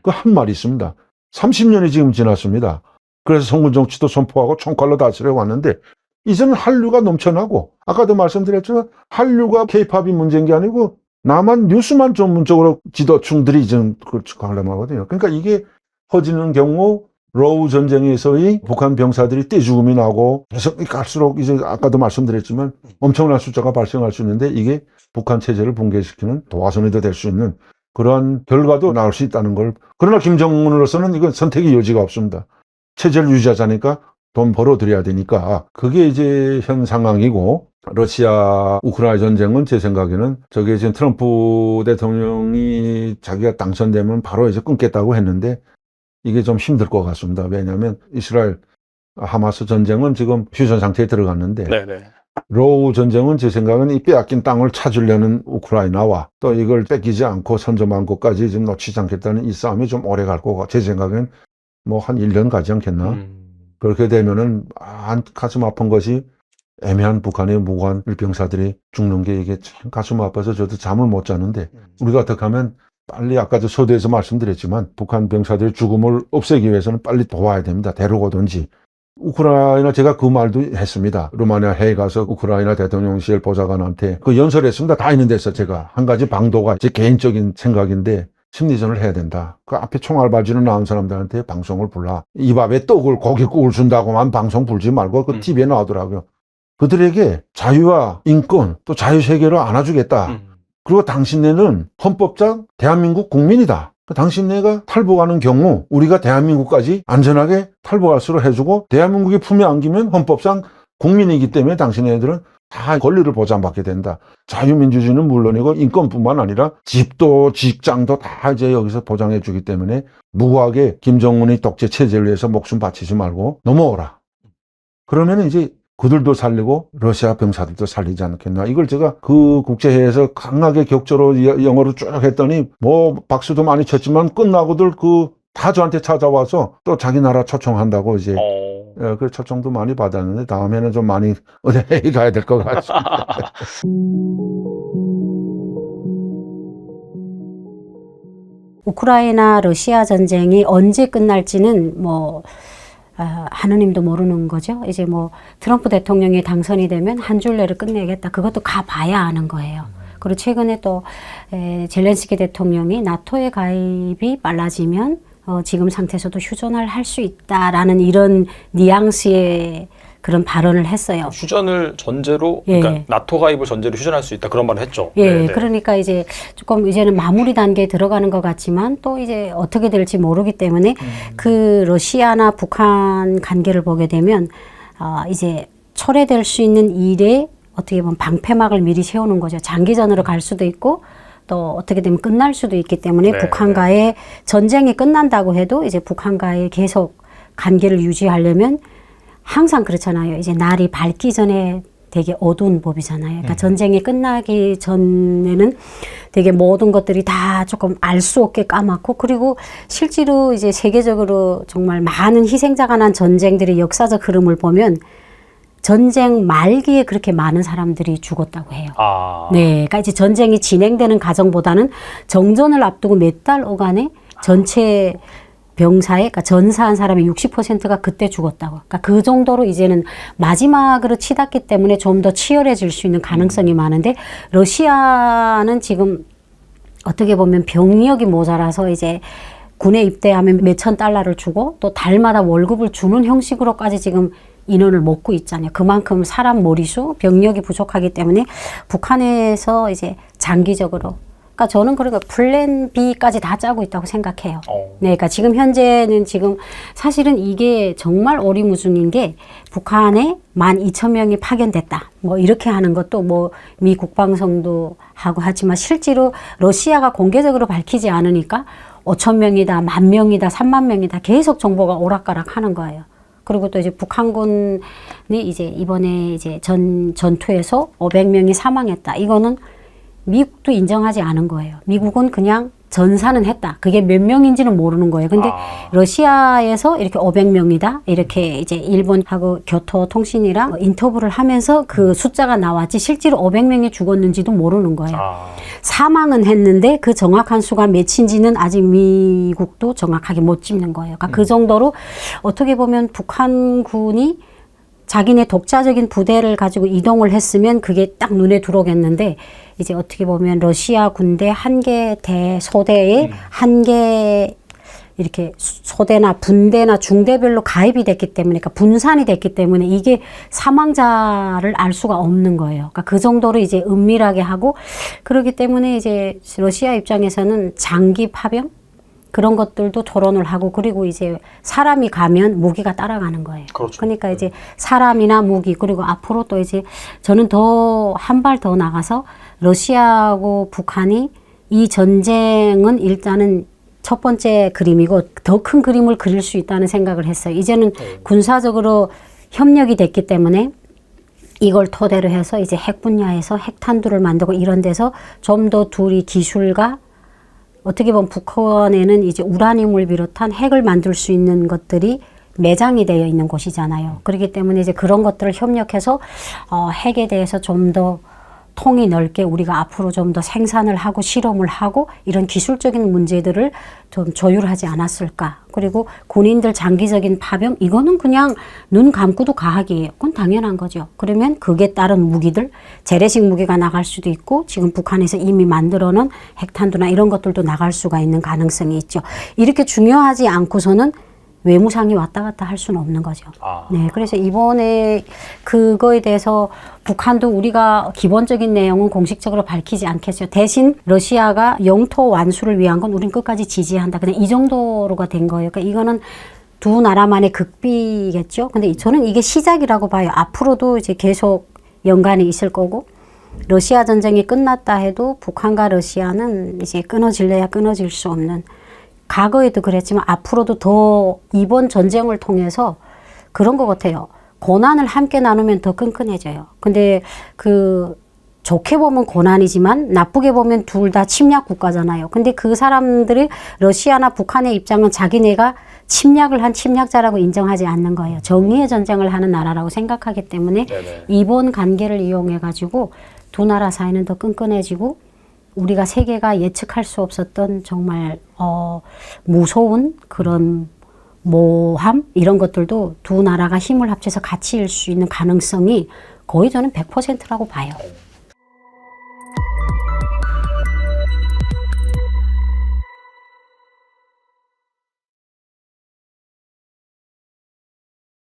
그 한 말이 있습니다. 30년이 지금 지났습니다. 그래서 성군 정치도 선포하고 총칼로 다스려 왔는데 이제는 한류가 넘쳐나고 아까도 말씀드렸지만 한류가 케이팝이 문제인 게 아니고 남한 뉴스만 전문적으로 지도층들이 지금 관람하거든요. 그러니까 이게 퍼지는 경우 러우 전쟁에서의 북한 병사들이 떼죽음이 나고 계속 갈수록 이제 아까도 말씀드렸지만 엄청난 숫자가 발생할 수 있는데 이게 북한 체제를 붕괴시키는 도화선이 될 수 있는 그러한 결과도 나올 수 있다는 걸. 그러나 김정은으로서는 이건 선택의 여지가 없습니다. 체제를 유지하자니까 돈 벌어들여야 되니까 그게 이제 현 상황이고 러시아 우크라이나 전쟁은 제 생각에는 저게 지금 트럼프 대통령이 자기가 당선되면 바로 이제 끊겠다고 했는데 이게 좀 힘들 것 같습니다. 왜냐하면 이스라엘 하마스 전쟁은 지금 휴전 상태에 들어갔는데
네네.
러우 전쟁은 제 생각은 이 빼앗긴 땅을 찾으려는 우크라이나와 또 이걸 뺏기지 않고 선점한 것까지 지금 놓치지 않겠다는 이 싸움이 좀 오래 갈 거고 제 생각엔 뭐 한 1년 가지 않겠나. 그렇게 되면은 가슴 아픈 것이 애매한 북한의 무고한 일병사들이 죽는 게 이게 참 가슴 아파서 저도 잠을 못 자는데 우리가 어떻게 하면 빨리 아까도 서두에서 말씀드렸지만 북한 병사들의 죽음을 없애기 위해서는 빨리 도와야 됩니다. 데려오든지. 우크라이나 제가 그 말도 했습니다. 루마니아 해에 가서 우크라이나 대통령실 보좌관한테 그 연설했습니다. 다 있는 데서 제가 한 가지 방도가 제 개인적인 생각인데 심리전을 해야 된다. 그 앞에 총알바지로 나온 사람들한테 방송을 불러. 이 밥에 떡을 고깃국을 준다고만 방송 불지 말고 그 TV에 나오더라고요. 그들에게 자유와 인권 또 자유세계로 안아주겠다. 그리고 당신네는 헌법상 대한민국 국민이다. 당신네가 탈북하는 경우 우리가 대한민국까지 안전하게 탈북할 수 있도록 해주고 대한민국의 품에 안기면 헌법상 국민이기 때문에 당신네들은 다 권리를 보장받게 된다. 자유민주주의는 물론이고 인권뿐만 아니라 집도 직장도 다 이제 여기서 보장해 주기 때문에 무고하게 김정은의 독재 체제를 위해서 목숨 바치지 말고 넘어오라. 그러면 이제 그들도 살리고 러시아 병사들도 살리지 않겠나. 이걸 제가 그 국제회의에서 강하게 격조로 영어로 쭉 했더니 뭐 박수도 많이 쳤지만 끝나고들 다 저한테 찾아와서 또 자기 나라 초청한다고 이제 그 초청도 많이 받았는데 다음에는 좀 많이 어디 가야 될 것 같습니다.
우크라이나 러시아 전쟁이 언제 끝날지는 하느님도 모르는 거죠. 이제 트럼프 대통령이 당선이 되면 한 줄 내로 끝내겠다. 그것도 가봐야 아는 거예요. 그리고 최근에 또 젤렌스키 대통령이 나토에 가입이 빨라지면 지금 상태에서도 휴전을 할 수 있다라는 이런 뉘앙스의 그런 발언을 했어요.
휴전을 전제로, 그러니까 나토 가입을 전제로 휴전할 수 있다 그런 말을 했죠.
예,
네네.
그러니까 이제 조금 이제는 마무리 단계에 들어가는 것 같지만 또 이제 어떻게 될지 모르기 때문에 그 러시아나 북한 관계를 보게 되면 이제 초래될 수 있는 일에 어떻게 보면 방패막을 미리 세우는 거죠. 장기전으로 갈 수도 있고 또 어떻게 되면 끝날 수도 있기 때문에
네,
북한과의 전쟁이 끝난다고 해도 이제 북한과의 계속 관계를 유지하려면 항상 그렇잖아요. 이제 날이 밝기 전에 되게 어두운 법이잖아요. 그러니까 전쟁이 끝나기 전에는 되게 모든 것들이 다 조금 알 수 없게 까맣고, 그리고 실제로 이제 세계적으로 정말 많은 희생자가 난 전쟁들의 역사적 흐름을 보면 전쟁 말기에 그렇게 많은 사람들이 죽었다고 해요. 네, 그러니까 이제 전쟁이 진행되는 과정보다는 정전을 앞두고 몇 달 오간에 전체 병사의, 그러니까 전사한 사람의 60%가 그때 죽었다고. 그러니까 그 정도로 이제는 마지막으로 치닫기 때문에 좀 더 치열해질 수 있는 가능성이 많은데, 러시아는 지금 어떻게 보면 병력이 모자라서 이제 군에 입대하면 몇천 달러를 주고 또 달마다 월급을 주는 형식으로까지 지금 인원을 먹고 있잖아요. 그만큼 사람 머리수, 병력이 부족하기 때문에 북한에서 이제 장기적으로, 그러니까 저는 그러니까 플랜 B까지 다 짜고 있다고 생각해요. 네, 그러니까 지금 현재는 지금 사실은 이게 정말 오리무중인 게 북한에 12,000명이 파견됐다. 이렇게 하는 것도 미 국방성도 하고 하지만 실제로 러시아가 공개적으로 밝히지 않으니까 5,000명이다, 10,000명이다, 30,000명이다 계속 정보가 오락가락 하는 거예요. 그리고 또 이제 북한군이 이제 이번에 이제 전투에서 500명이 사망했다. 이거는 미국도 인정하지 않은 거예요. 미국은 그냥 전사는 했다. 그게 몇 명인지는 모르는 거예요. 근데 러시아에서 이렇게 500명이다. 이렇게 이제 일본하고 교토통신이랑 인터뷰를 하면서 그 숫자가 나왔지 실제로 500명이 죽었는지도 모르는 거예요. 사망은 했는데 그 정확한 수가 몇인지는 아직 미국도 정확하게 못 짚는 거예요. 그러니까 그 정도로 어떻게 보면 북한군이 자기네 독자적인 부대를 가지고 이동을 했으면 그게 딱 눈에 들어오겠는데, 이제 어떻게 보면 러시아 군대 한 개 대소대에 한 개 이렇게 소대나 분대나 중대별로 가입이 됐기 때문에, 그러니까 분산이 됐기 때문에 이게 사망자를 알 수가 없는 거예요. 그러니까 그 정도로 이제 은밀하게 하고, 그렇기 때문에 이제 러시아 입장에서는 장기 파병 그런 것들도 토론을 하고, 그리고 이제 사람이 가면 무기가 따라가는 거예요.
그렇죠.
그러니까 이제 사람이나 무기, 그리고 앞으로 또 이제 저는 한 발 더 나가서 러시아하고 북한이 이 전쟁은 일단은 첫 번째 그림이고 더 큰 그림을 그릴 수 있다는 생각을 했어요. 이제는 군사적으로 협력이 됐기 때문에 이걸 토대로 해서 이제 핵 분야에서 핵탄두를 만들고 이런 데서 좀 더 둘이 기술과, 어떻게 보면 북한에는 이제 우라늄을 비롯한 핵을 만들 수 있는 것들이 매장이 되어 있는 곳이잖아요. 그렇기 때문에 이제 그런 것들을 협력해서 핵에 대해서 좀 더 통이 넓게 우리가 앞으로 좀 더 생산을 하고 실험을 하고 이런 기술적인 문제들을 좀 조율하지 않았을까. 그리고 군인들 장기적인 파병, 이거는 그냥 눈 감고도 가학이에요. 그건 당연한 거죠. 그러면 그게 따른 무기들, 재래식 무기가 나갈 수도 있고 지금 북한에서 이미 만들어 놓은 핵탄두나 이런 것들도 나갈 수가 있는 가능성이 있죠. 이렇게 중요하지 않고서는 외무상이 왔다 갔다 할 수는 없는 거죠. 네, 그래서 이번에 그거에 대해서 북한도 우리가 기본적인 내용은 공식적으로 밝히지 않겠어요. 대신 러시아가 영토 완수를 위한 건 우린 끝까지 지지한다. 그냥 이 정도로가 된 거예요. 그러니까 이거는 두 나라만의 극비겠죠. 근데 저는 이게 시작이라고 봐요. 앞으로도 이제 계속 연관이 있을 거고, 러시아 전쟁이 끝났다 해도 북한과 러시아는 이제 끊어질래야 끊어질 수 없는, 과거에도 그랬지만 앞으로도 더 이번 전쟁을 통해서 그런 것 같아요. 고난을 함께 나누면 더 끈끈해져요. 근데 좋게 보면 고난이지만 나쁘게 보면 둘 다 침략 국가잖아요. 근데 그 사람들이 러시아나 북한의 입장은 자기네가 침략을 한 침략자라고 인정하지 않는 거예요. 정의의 전쟁을 하는 나라라고 생각하기 때문에
네네.
이번 관계를 이용해 가지고 두 나라 사이는 더 끈끈해지고, 우리가 세계가 예측할 수 없었던 정말 무서운 그런 모함 이런 것들도 두 나라가 힘을 합쳐서 같이 일 수 있는 가능성이 거의 저는 100%라고 봐요.